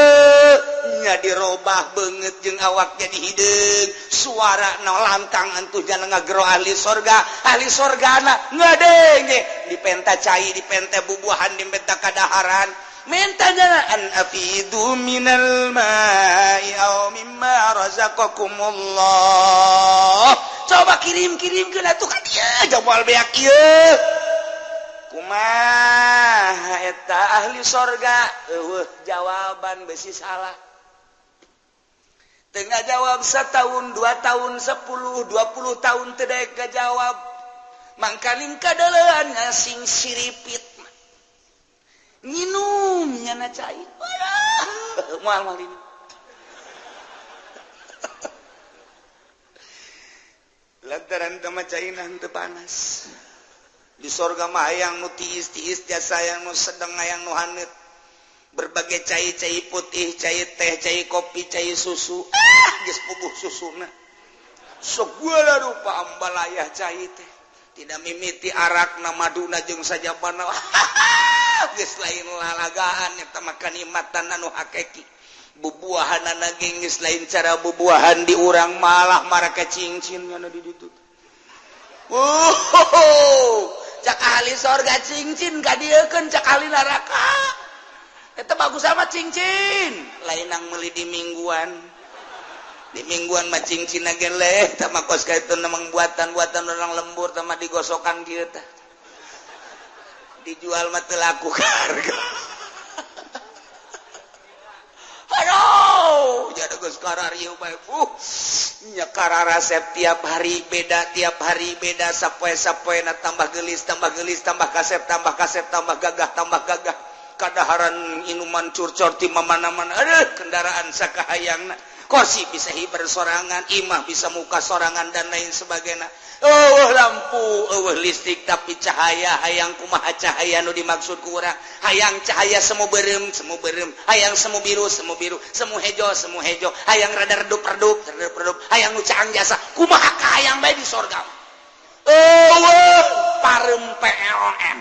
nya dirobah beungeut jeung awak jadi hideung suarana lantang antuh jana ngagero ahli sorgana ngadenge dipenta cai dipenta bubuahan dipenta kadaharan mintanya an afidu minal ma'i aw mimma razaqakumullah. Coba kirim-kirimkeun atuh ka dieu jawab beak ieu. Kumaha eta ahli sorga? Eueuh jawaban besi salah. Teu ngajawab satahun, 2 tahun, 10, 20 tahun teu daek ngajawab. Mangkaning kadeulean ngasing siripit. Nginum nyana cai moal ini lantaran tama cai teu panas di sorga mah hayang nu tiis jasa yang nu sedeng hayang nu haneut berbagai cai putih cai teh cai kopi cai susu geus puguh susuna segala rupa ambalayah cai teh tidak mimiti arak na maduna jeung sajabana geus lain lalagaan eta mah kanikmatan anu hakiki bubuahanna geus lain cara bubuahan di urang malah maraka cincin nya di ditu cak ahli sorga cincin kadiekeun cak ahli neraka eta bagus sama cincin lainang meuli di mingguan mah cincin ge leh tah mah kos kaitun namang buatan orang lembur tah mah digosokan kieu tah dijual mah teu laku harga. Aduh, jadi geus kararieu bae. Nya resep tiap hari beda, sapoe-sapoena tambah gelis, tambah kasep, tambah gagah. kadaharan inuman curcor ti mana-mana kendaraan sakahayangna kursi bisa hibar sorangan imah bisa muka sorangan dan lain sebagainya lampu listrik tapi cahaya hayang kumaha cahaya nu dimaksud kurang hayang cahaya semu berem hayang semu biru semu hejo hayang rada redup hayang nu caang jasa kumaha hayang bae di sorga parem PLN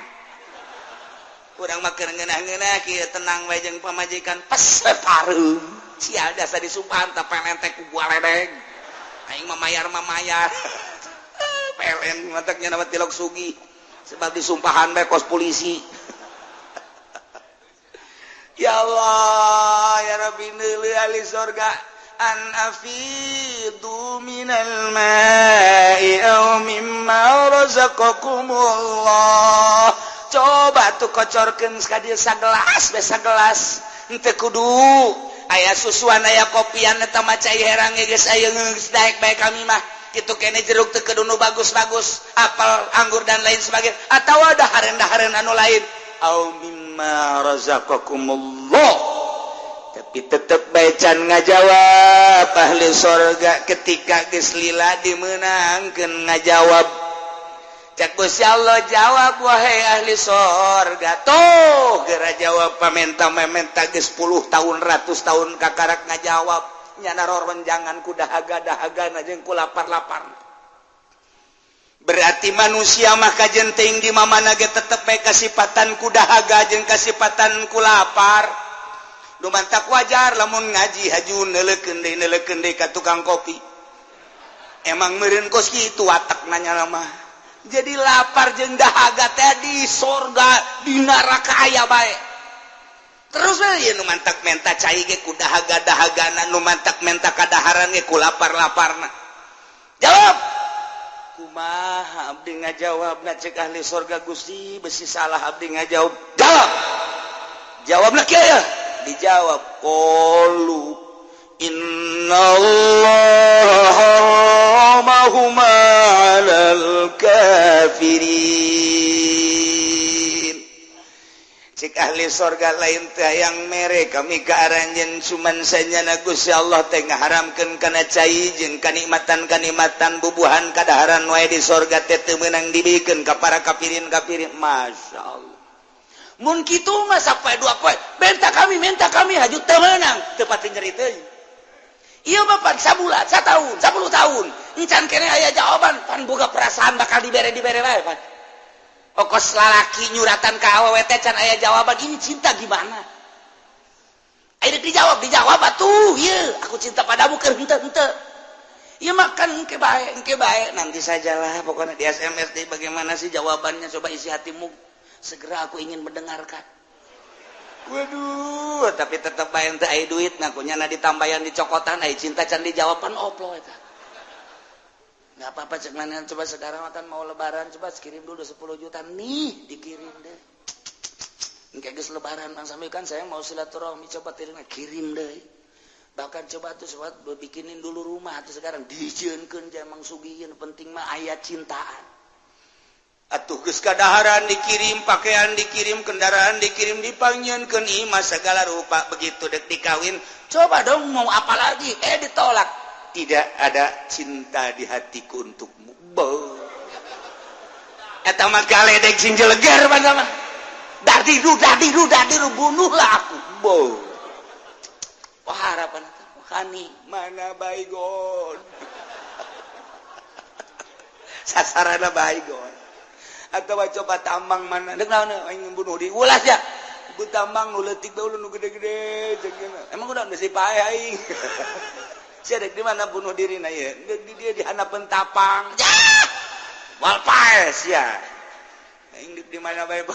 urang mah keur ngeunah-ngeunah kieu tenang wae jeung pamajikan pas parem sia dasa disumpahan teh PLN teh ku bualedeng aing mamayar PLN mataknya nama tilok sugi sebab disumpahan bae kos polisi ya Allah ya Rabbi neuli ahli surga an afidu minal ma'i aw mimma razaqakumullah coba tuh kocorkeun sakadieu sagelas henteu kudu aya susuan aya kopian eta mah cai herang geus aya geus daek bae kami mah kitu kene jeruk teu kudu nu bagus-bagus apel anggur dan lain sebagainya atawa daharen-daharen anu lain au mimma razaqakumullah tapi tetep bae can ngajawab ahli surga ketika geus lila dimeunangkeun ngajawab cak Gusti Allah jawab wahai ahli surga tuh geura jawab pamenta geus 10 tahun 100 tahun kakarak ngajawab nyana rorwenjangan ku dahaga-dahagana jeung ku lapar-lapar berarti manusia mah kajenting di mamana ge tetep bae kasipatan ku dahaga jeung kasipatan ku lapar dumantak wajar lamun ngaji hajun neulekeun deui ka tukang kopi emang meureun kos kitu watak nanya mah jadi lapar jeung dahaga teh di surga di neraka aya bae terus we nu mantak menta cai ge ku dahaga-dahagana nu mantak menta kadaharan ge ku lapar-laparna jawab kumaha abdi ngajawabna cek ahli surga Gusti besi salah abdi ngajawab jawabna kieu ya dijawab qalu innallaha haramahuma 'alal kafirin cik ahli surga lain teh yang mere kami ka aranjeun cuman sanyana Gusti Allah teh ngaharamkeun kana cai jeung kanikmatan bubuhan kadaharan wae di surga teh teu meunang dibikeun ka para kafirin masyaallah mun kitu mah sapoe dua poe minta kami haju teu meunang teu pati nyeri teuing iya bapak sabulan 1 tahun 10 tahun encan kene aya jawaban pan boga perasaan bakal dibere wae pan ongkos lalaki nyuratan ka awewe teh can aya jawaban ini cinta gimana aya dijawab atuh ieu aku cinta padamu keur henteu ieu makan engke bae nanti sajalah pokoknya di SMS deh bagaimana sih jawabannya coba isi hatimu segera aku ingin mendengarkan waduh tapi tetep bae teu aya duit ngakunya na ditambayan dicokotan aya cinta can dijawaban oplo eta nggak apa-apa cek mana coba sekarang makan mau lebaran coba kirim dulu 10 juta nih dikirim deh engke geus lebaran bang sambil kan saya mau silaturahmi coba kirim deh bahkan coba tuh sobat bikinin dulu rumah tuh sekarang dijieunkeun jamang sugieun penting mah aya cintaan atuh geus kadaharan dikirim pakaian dikirim kendaraan dikirim dipangnyieunkeun imah segala rupa begitu dek dikawin coba dong mau apa lagi ditolak tidak ada cinta di hatiku untukmu eta mah galedeg sing jeleger mah dadiru bunuhlah aku wah harapan eta hani mana baygon sasarana baygon atawa coba tambang mana deuk naon aing bunuh di ulas ya ibu tambang nu leutik bae nu gede-gede jeung emang udah geus dipae aing sia dek di mana bunuh dirina ye di dia di hanapeun tapang wal pae sia aing di mana bae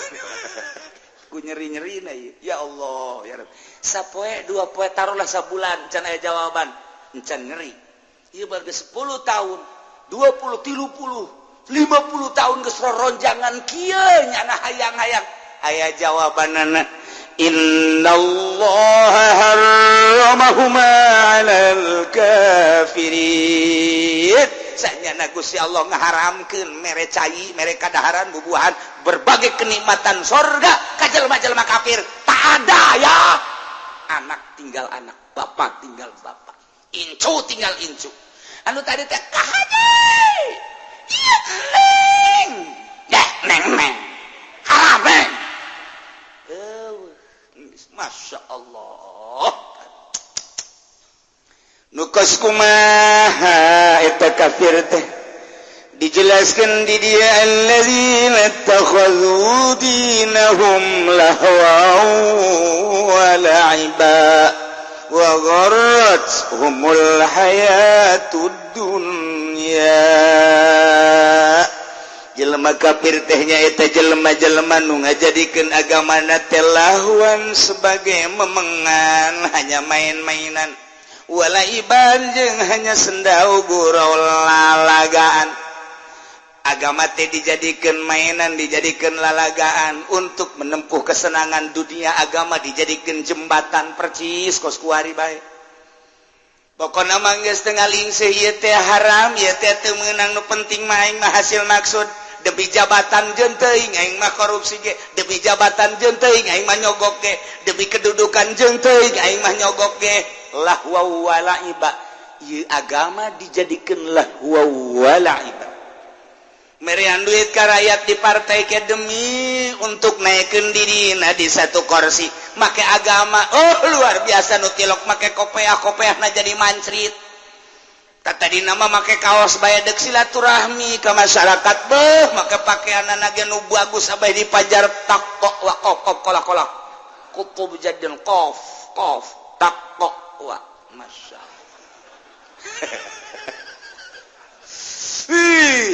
ku nyeri-nyerina ye ya Allah ya Rabb sapoe 2 poe taruhlah sabulan can aya jawaban encan nyeri ieu baru 10 tahun 20 30 50 tahun geus roronjangan kieu nyana hayang-hayang aya jawabanana innallaha harramahuma 'alal kafirin sanyana Gusti Allah ngaharamkeun mere cai mere kadaharan bubuhan berbagai kenikmatan surga ka jelema-jelema kafir tak ada ya anak tinggal anak bapak tinggal bapak incu tinggal incu anu tadi teh kahaji iya neng dah neng haram neng Masya Allah nukas kumaha eta kafir teh dijelaskan di dia alladzina takhadhu dinahum lahwan wa la'iba wa gharratuhumul hayatud dunya jelema kafir tehnya eta jelema-jelema nu ngajadikeun agamana teh lahwan sebagai memengan hanya main-mainan walaiban jeung hanya sendau gurau lalagaan agama teh dijadikeun mainan dijadikeun lalagaan untuk menempuh kesenangan dunia agama dijadikeun jembatan percis kos kuari bae pokona mah geus teu ngalingsih ieu teh haram ieu teh teu meunang nu penting mah aing mah hasil maksud demi jabatan jeung teuing aing mah korupsi ge demi jabatan jeung teuing aing mah nyogok ge demi kedudukan jeung teuing aing mah nyogok ge lahwa wa la'iba ieu agama dijadikeun lahwa wa la'iba merean duit ka rakyat di partai ke demi untuk naikeun dirina di satu kursi make agama luar biasa nu tilok make kopeah-kopeahna jadi mancrit tadi nama make kaos bae deuk silaturahmi ka masyarakat beuh make pakaianna ge nu bagus abah dipajar takko wa qop kolak-kolak kutub jadil qaf takko wa masyaallah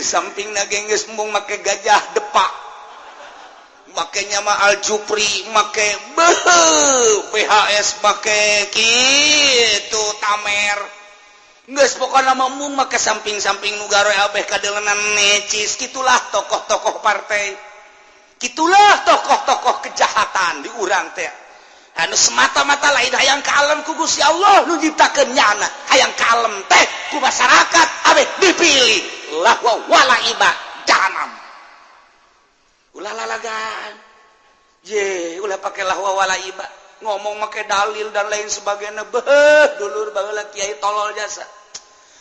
samping nage geus embung make gajah depak makanya mah Al-Jupri make PHS make kitu tamer geus pokona embung make samping-samping nu garoe abeh kadelenan necis kitulah tokoh-tokoh partai kitulah tokoh-tokoh kejahatan di urang teh anu semata-mata lain hayang kalem ku Gusti Allah nu nyiptakeun nyana hayang kalem teh ku masyarakat abeh dipilih lahwa wala iba jahanam ulah lalagan ye ulah pake lahwa wala iba ngomong make dalil dan lain sebagainya beuh dulur baheula kiai tolol jasa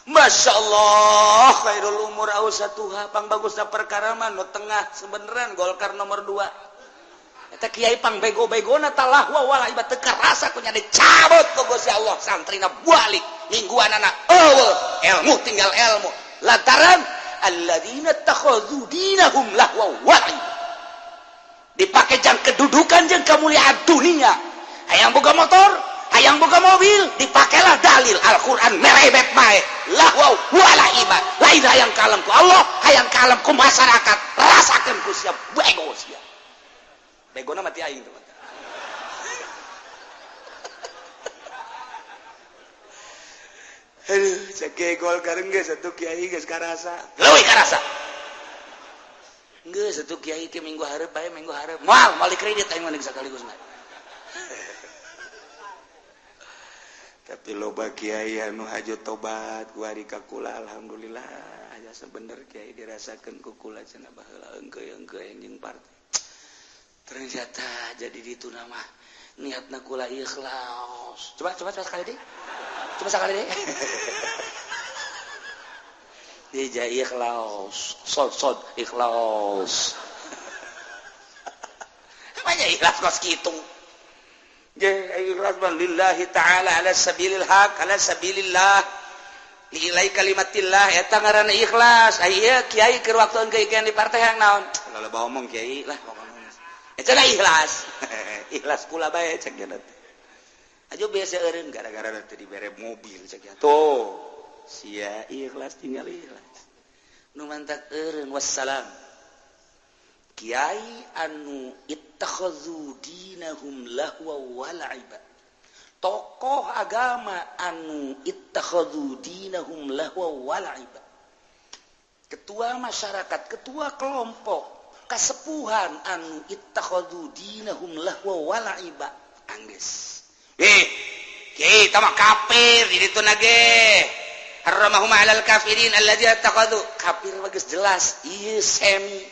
Masya Allah khairul umur awsatuha pang bagusna perkara mah nu tengah sebeneran Golkar nomor 2 eta kiai pang bego-begona tah lahwa wala iba teu karasa kunya dicabut ku Gusti Allah santrina balik mingguanana eueuh ilmu tinggal ilmu lantaran alladzina takhadzu dinahum lahwa wa'ib dipake jang kedudukan jeung kemuliaan dunia hayang boga motor hayang boga mobil dipakelah dalil Al-Qur'an merebet bae lahwa wa'ib lain hayang kalem ku Allah hayang kalem ku masyarakat rasakeun ku sia bego sia begona mati aing teman aduh cek Golkar geus atuh kiai geus karasa leuwih karasa geus atuh kiai ke minggu hareup bae minggu hareup moal kredit aing mah sakaligus mah tapi loba kiai anu hajo tobat ku ari ka kula alhamdulillah aya sebener kiai dirasakeun ku kula cenah baheula engke-engke jeung partai ternyata jadi ditu nama niatna kula ikhlas coba sekali deh coba sekali deh dia ikhlas sod ikhlas apanya ikhlas kos kitu je ikhlas lillahi ta'ala ala sabilil haq ala sabilillah liilai kalimatillah eta ngaranna ikhlas aya kiai keur waktu engke di partai yang naon loba omong kiai lah eta ikhlas ikhlas kula bae cek nya aja biasa eureun gara-gara teh dibere mobil cek ya tuh sia ikhlas tinggal ikhlas nu mantak eureun wassalam kiai anu ittakhadzu dinahum lahwa wa la'iba tokoh agama anu ittakhadzu dinahum lahwa wa la'iba ketua masyarakat ketua kelompok kasepuhan anu ittakhadzu dinahum lahwa wa la'iba anggeus kiai tama kafir di ditu nage haramahum 'alal kafirin alladzina taqadu kafir geus jelas ieu semi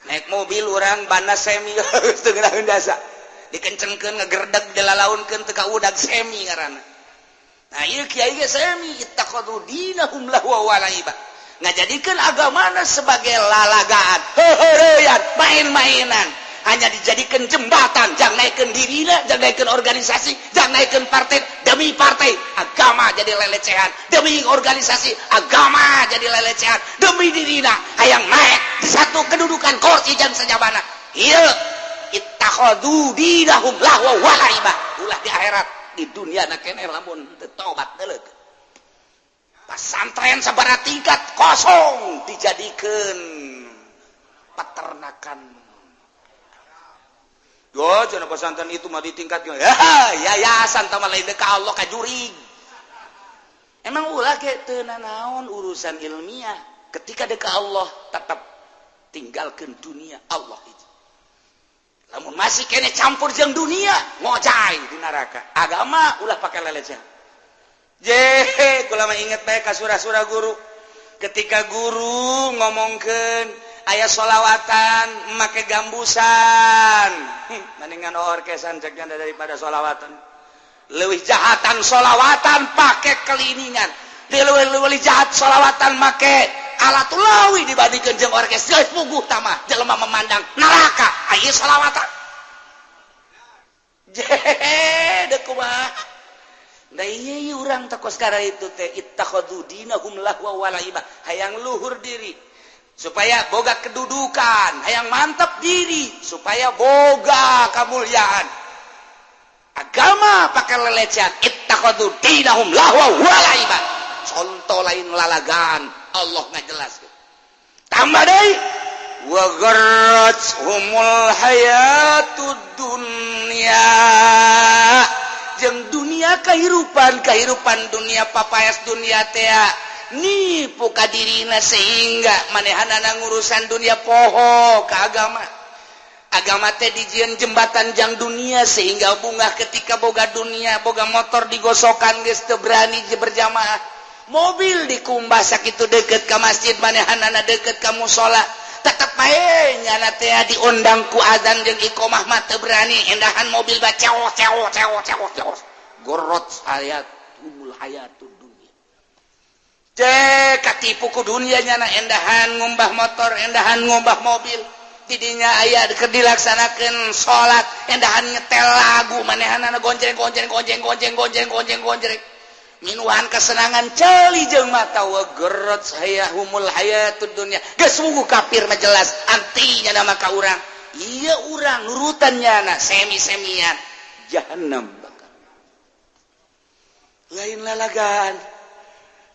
naik mobil urang bana semi teu ngeunaheun dasa dikencengkeun ngagerdeg dilalaunkeun teu ka udag semi ngaranna nah ieu kiai ge semi ittaqadu dinahum lahu wa laiba ngajadikeun agamana sebagai lalagaan heureuyat main-mainan hanya dijadikan jembatan jangan naikkan dirina jangan naikkan organisasi jangan naikkan partai demi partai agama jadi lelecehan demi organisasi agama jadi lelecehan demi dirina hayang naik di satu kedudukan kursi jam sejabana iya ittakhadhu dinahum lahwa wa laibah ulah di akhirat di dunia na keneh lamun teu tobat deuleu pesantren sabaraha tingkat kosong dijadikeun peternakan. Yo, cenah pesantren itu mah ditingkatkeun. Yayasan tah mah lain ka Allah ka jurig. Emang ulah ge teu nanaon urusan ilmiah. Ketika deuk ka Allah tetap tinggalkeun dunia Allah itu. Lamun masih kene campur jeung dunia, ngojay di neraka. Agama ulah pake lelecehan. Kula mah inget bae ka surah-surah guru. Ketika guru ngomongkeun aya solawatan make gambusan mendingan orkesan ceknya daripada solawatan leuwih jahatan solawatan pakai keliningan leuwih jahat solawatan make alatul lawi dibandingkeun jeung orkes geus puguh tamah jelema memandang neraka aya solawatan deuk kumaha da ieu urang takos kara itu teh ittakhadhu dinahum lahwa wa laiba hayang luhur diri supaya boga kedudukan hayang mantap diri supaya boga kemuliaan agama pakai lelecehan ittakhadhu dinahum lahwa wa laiba contoh lain lalagaan Allah ngajelaskeun tambah deui wa gharratuhumul hayatud dunya jeung dunia kehidupan dunia papayas dunia teh nipu ka dirina sehingga manehanana ngurusan dunia poho ke agama teh dijieun jembatan jang dunia sehingga bungah ketika boga dunia boga motor digosokan geus teu berani berjamaah mobil dikumbah sakitu deukeut ka masjid manehanana deukeut ka mushola tetep bae nyana teh diundang ku azan jeung iqomah mah teu berani endahan mobil bacewo gorot hayatul hayatud dunya cek katipu ku dunia nyana endahan ngumbah motor endahan ngumbah mobil tidinya aya keur dilaksanakeun salat endahan nyetel lagu manehanana gonjreng minuhan kesenangan celi jeung mata wa gerot hayahumul hayatud dunya geus sungguh kafir mah jelas antinya nama ka urang ieu urang nurutan nyana semi-semian jahannam bakal lain lalagaan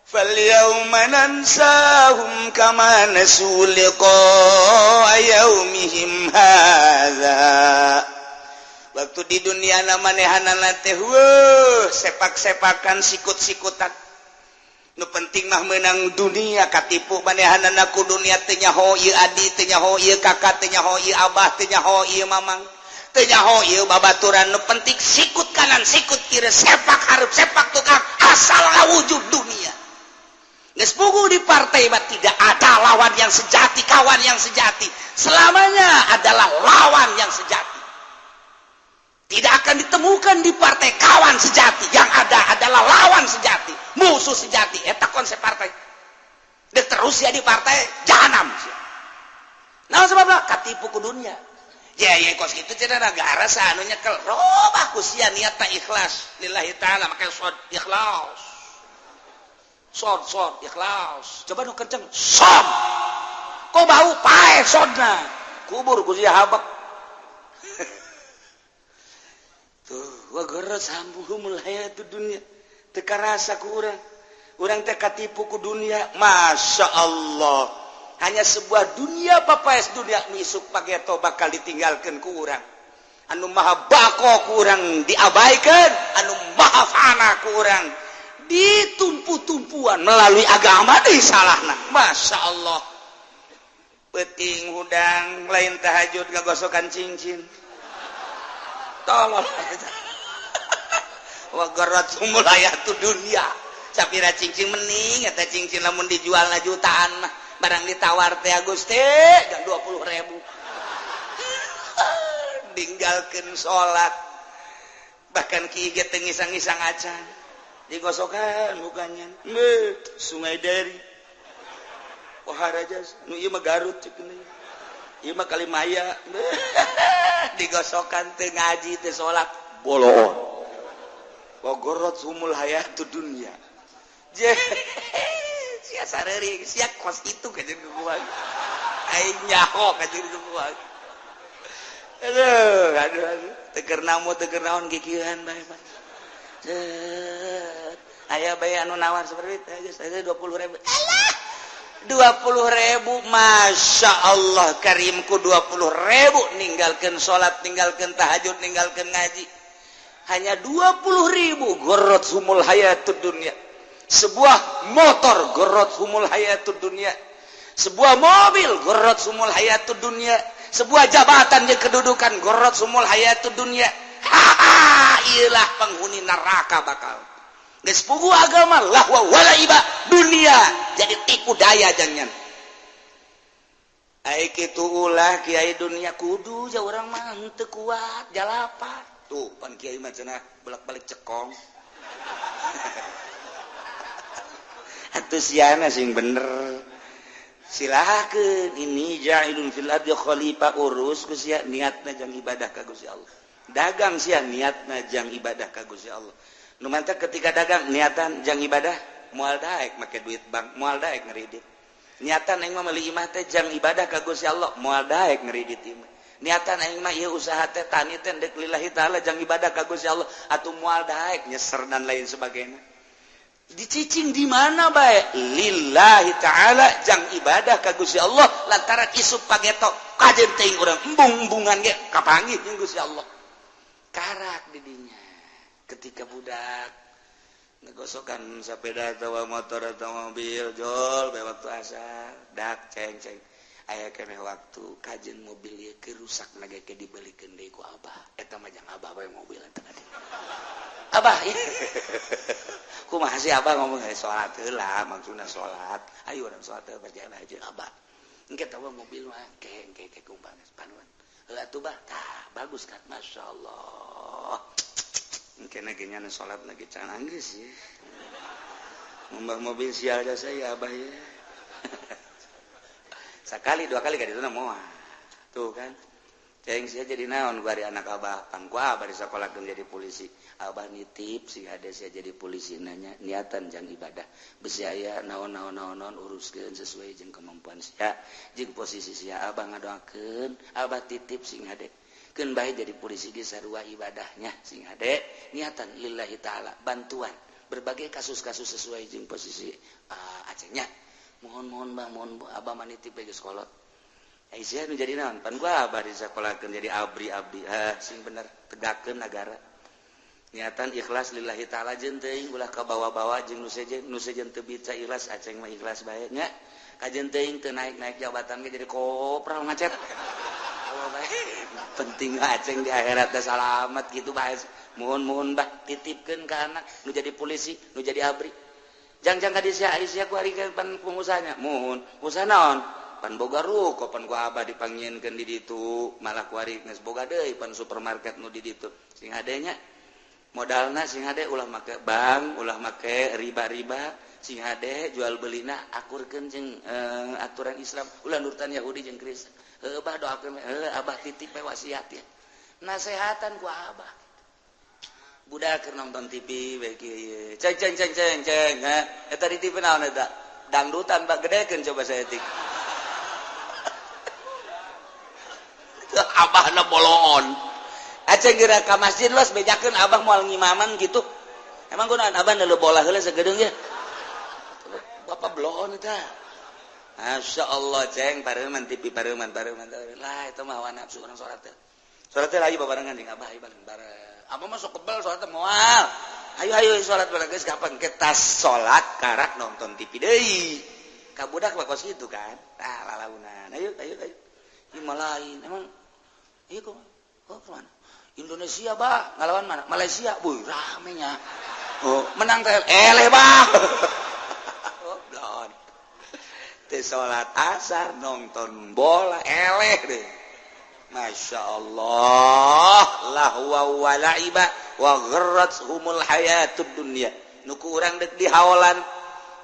fal yauma nansahum kama nasul liqa yaumihim hadza waktu di dunia manehanana teh sepak-sepakan sikut-sikutan nu penting mah menang dunia katipu manehanana ku dunia teh nyaho ieu adi teh nyaho ieu kakak teh nyaho ieu abah teh nyaho ieu mamang teh nyaho ieu babaturan nu penting sikut kanan sikut kiri sepak hareup sepak tukang asal ngawujud dunia geus puguh di partai mah tidak ada lawan yang sejati kawan yang sejati selamanya adalah lawan yang sejati. Tidak akan ditemukan di partai kawan sejati. Yang ada adalah lawan sejati. Musuh sejati. Eta konsep partai. Dek terus ya di partai. Jahanam. Nah sebabnya katipu ku dunia. Ya kos gitu cina negara sanu nyekel. Robah kusia niat tak ikhlas. Lillahi ta'ala makai sod ikhlas. Sod ikhlas. Coba nu kenceng. Sod. Kok bau pae sodna. Kubur kusia habak. Wa gharrat sambuhumul hayatud dunya teu karasa ku urang teh katipu ku dunia masya Allah hanya sebuah dunia papayas dunia misuk pageto bakal ditinggalkeun ku urang anu maha bako ku urang diabaikan anu maha fana ku urang ditumpu-tumpuan melalui agama deui salahna masya Allah peuting hudang lain tahajud ngagosokan cincin tolong wa gharratumul hayatud dunya sapira cincin mending eta cincin lamun dijual na jutaan mah barang ditawar teh Gusti dan 20.000 ninggalkeun salat bahkan kieu ge teu ngisang-ngisang acan digosokan mukanya sungai dari Waharaja nu ieu mah Garut ceuk deui ieu mah Kalimaya digosokan teu ngaji teu salat boloon Bogorot sumul hayatud dunya. Sia sareuring, sia kos itu ka jeung gua. Aing nyaho ka jeung gua. Aduh. Teu naon gigieuhan bae. Aya bae anu nawar saperti geus 20.000. Alah. 20.000 Masya Allah karimku 20.000 ninggalkeun salat, ninggalkeun tahajud, ninggalkeun ngaji. Hanya 20.000 gorot humul hayatud dunia. Sebuah motor gorot humul hayatud dunia. Sebuah mobil gorot humul hayatud dunia. Sebuah jabatan yang kedudukan gorot humul hayatud dunia. Iyalah penghuni neraka bakal. Geus puguh agama lahwa walaiba dunia jadi tipu daya jangan. Ai kitu ulah kiai dunia kudu ja urang mah teu kuat jalapan. Tuh, pan kiai mah cenah bolak-balik cekong. Atuh siana sing bener. Silakeun ini ja'ilun fil ardi khalifah urus ku sia niatna jang ibadah ka Gusti Allah. Dagang sia niatna jang ibadah ka Gusti Allah. Nu mantap ketika dagang niatan jang ibadah moal daek make duit bank, moal daek ngeridit. Niatan aing mah meuli imah teh jang ibadah ka Gusti Allah, moal daek ngeridit imah. Niatan aing mah ieu usaha teh tani teh deuk lillahi taala jang ibadah ka Gusti Allah atuh moal daek nyeser dan lain sebagainya. Dicicing di mana bae? Lillahi taala jang ibadah ka Gusti Allah lantaran isuk pagetok kajen teuing urang embung-embungan ge kapanggih jeung Gusti Allah. Karak di dinya ketika budak ngegosokan sepeda atau motor atau mobil jol bae waktu asar dak ceng-ceng aya keneh waktu kajen mobil ieu kerusak nage ke dibelikeun deui ku abah eta mah jang abah bae mobil eta tadi abah kumaha sih abah ngomong salat heula maksudna salat ayo urang salat teh berjalan aja abah engke tahu mobil mah keng kumpang panuan heula tuh bah tah bagus kan masyaallah engke na ge nyana salat lagi canang geus ya mbah mobil sial jasa ya abah ya sekali dua kali ka ditu na moal tuh kan ceng sia jadi naon bari anak abah pan ku abah di sakolahkeun jadi polisi abah nitip si hade sia jadi polisi nanya niatan jang ibadah besi aya naon uruskeun sesuai jeung kemampuan sia jeung posisi sia abah ngadoakeun abah titip sing hade keun bae jadi polisi ge sarua ibadahnya sing hade niatan lillahi taala bantuan berbagai kasus-kasus sesuai jeung posisi acengnya mohon abah manitip ge sekolot Aisyah nu jadi naon pan gua abah disakolahkeun jadi abdi sing bener tegakkeun negara niatan ikhlas lillahi taala jeung teuing ulah ka bawa-bawa jeung nu sejen teu bisa ikhlas aceng mah ikhlas bae nya kajen teuing teu naik jabatan ge jadi kopral ngacet penting aceng di akhirat teh salamet gitu bae mohon bah titipkeun ka anak nu jadi polisi nu jadi abri jang ka di Aisyah ku ari pan pengusahanya mohon usaha naon pan boga ruko pan ku abah dipanggieunkeun di ditu malah ku ari geus boga deui pan supermarket nu di ditu sing hadenya modalna sing hade ulah make bank ulah make riba sing hade jual belina akurkeun jeung aturan Islam ulah nurutan Yahudi jeung Kristen abah doakeun abah titip we wasiat ya nasehatan ku abah budak keur nonton TV we kieu ceng eta di TV naon eta dangdutan bak gedekeun coba saya tik abahna boloon aceng geura ka masjid los bejakeun abah moal ngimaman gitu emang kunaon abah neuleuh bola heula sagedeung ya bapak boloon eta Masya Allah ceng pareuman TV pareuman lah eta mah hawa nafsu urang salat teh layu babarengan jeung abah ieu bareng abah mah sok kebal salat teh moal ayo salat bareng geus kapan kita salat karak nonton TV deui ka budak bakos kitu kan lalaunan ayo ieu mah lain emang ieu kemana Indonesia bah ngalawan mana Malaysia boy ramenya oh menang teh eleh bang. Goblok. Teh salat asar nonton bola eleh deh. Masya Allah lahwa wa la'iba wa gharrathumul hayatud dunya. Nuku urang dek di hawalan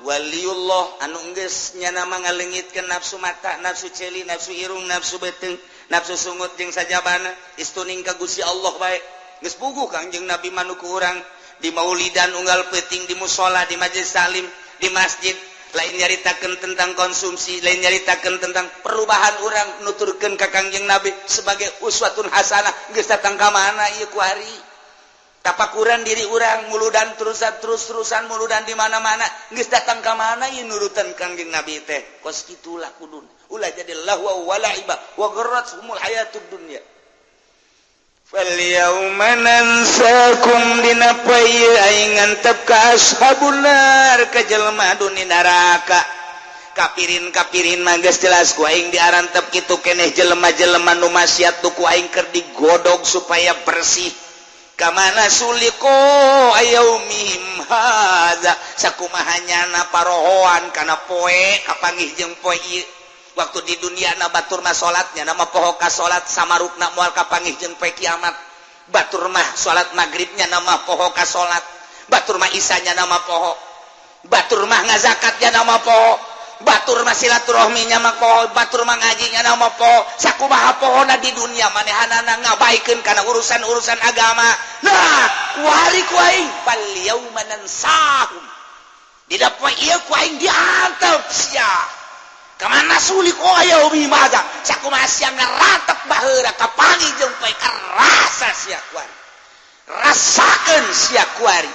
waliullah anu geus nya nama ngalengitkeun nafsu mata, nafsu celi, nafsu irung, nafsu beuteung, nafsu sungut jeung sajabana istuning ka Gusti Allah bae. Geus puguh Kangjeng Nabi manuku urang di maulidan unggal peuting di mushola, di majelis salim, di masjid. Lain nyaritakeun tentang konsumsi, lain nyaritakeun tentang perubahan urang nuturkeun ka Kangjeng Nabi sebagai uswatun hasanah. Geus datang ka mana ieu ku ari? Tapakuran diri urang muludan terus-terusan muludan di mana-mana. Geus datang ka mana ieu nurutan Kangjeng Nabi teh? Kos kitulah kudun. Ulah jadi lahwa wa la'iba wa gharrathumul hayatud dunya. Falyawma nansakum dina payeu aing ngantep ka ashabun nar ka jelema duni neraka. Kapirin mah geus jelas ku aing diarantep kitu keneh jelema-jelema nu maksiat tu ku aing keur digodog supaya bersih. Kamana suliko ayaumihim hadza sakumaha nyana parohoan kana poe kapanggih jeung poe ieu. Waktu di dunia na batur mah salatnya nama poho ka salat samarukna moal kapanggih jeung poe kiamat. Batur mah salat magribnya nama poho ka salat. Batur mah isanya nama poho. Batur mah ngazakatnya nama poho. Batur mah silaturahminya mah poho. Batur mah ngajinya nama poho. Sakumaha pohona di dunia manehanana ngabaikeun kana urusan-urusan agama. Nah, kuari ku aing fal yauma nansahum. Dina poe ieu ku aing diantep sia. Kamana sulik aya umi maga sakumaha sia ngaratep baheura kapanggih jeung poe karasa sia kuari. Rasakeun sia kuari.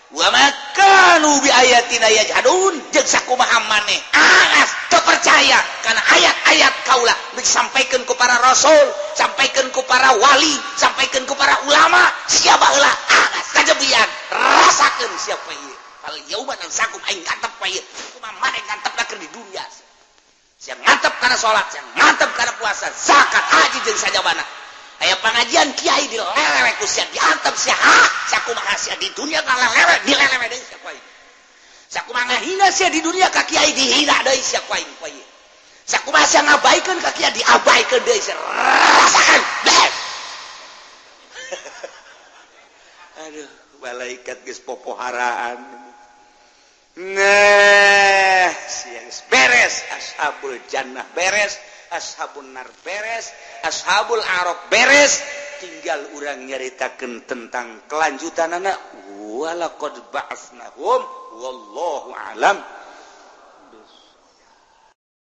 Wa makanu bi ayatina yajhadun jeung sakumaha maneh aas teu percaya kana ayat-ayat kaula disampaikeun ku para rasul, sampaikeun ku para wali, sampaikeun ku para ulama, sia baheula aas kajebian rasakeun sia poe ieu. Fal yauma nansakum aing ngantep poe ieu. Kumaha maneh ngantepna keur di dunia. Siang ngantep karena sholat, siang ngantep karena puasa, zakat, haji jeung sajabana. Aya pengajian kiai dilelewe ku sia diantep sia sakumaha sia di dunia kalelewe dilelewe deui sia ku aing. Sakumaha ngahina sia di dunia ka kiai dihina deui sia ku aing poe ieu. Sakumaha sia ngabaikeun ka kiai diabaikeun deui sia rasakeun. Aduh, malaikat geus popoharaan. Nah, beres ashabul jannah beres, ashabun nar beres, ashabul araf beres, tinggal urang nyaritakeun tentang kelanjutanana walaqad ba'atsnahum wallahu alam.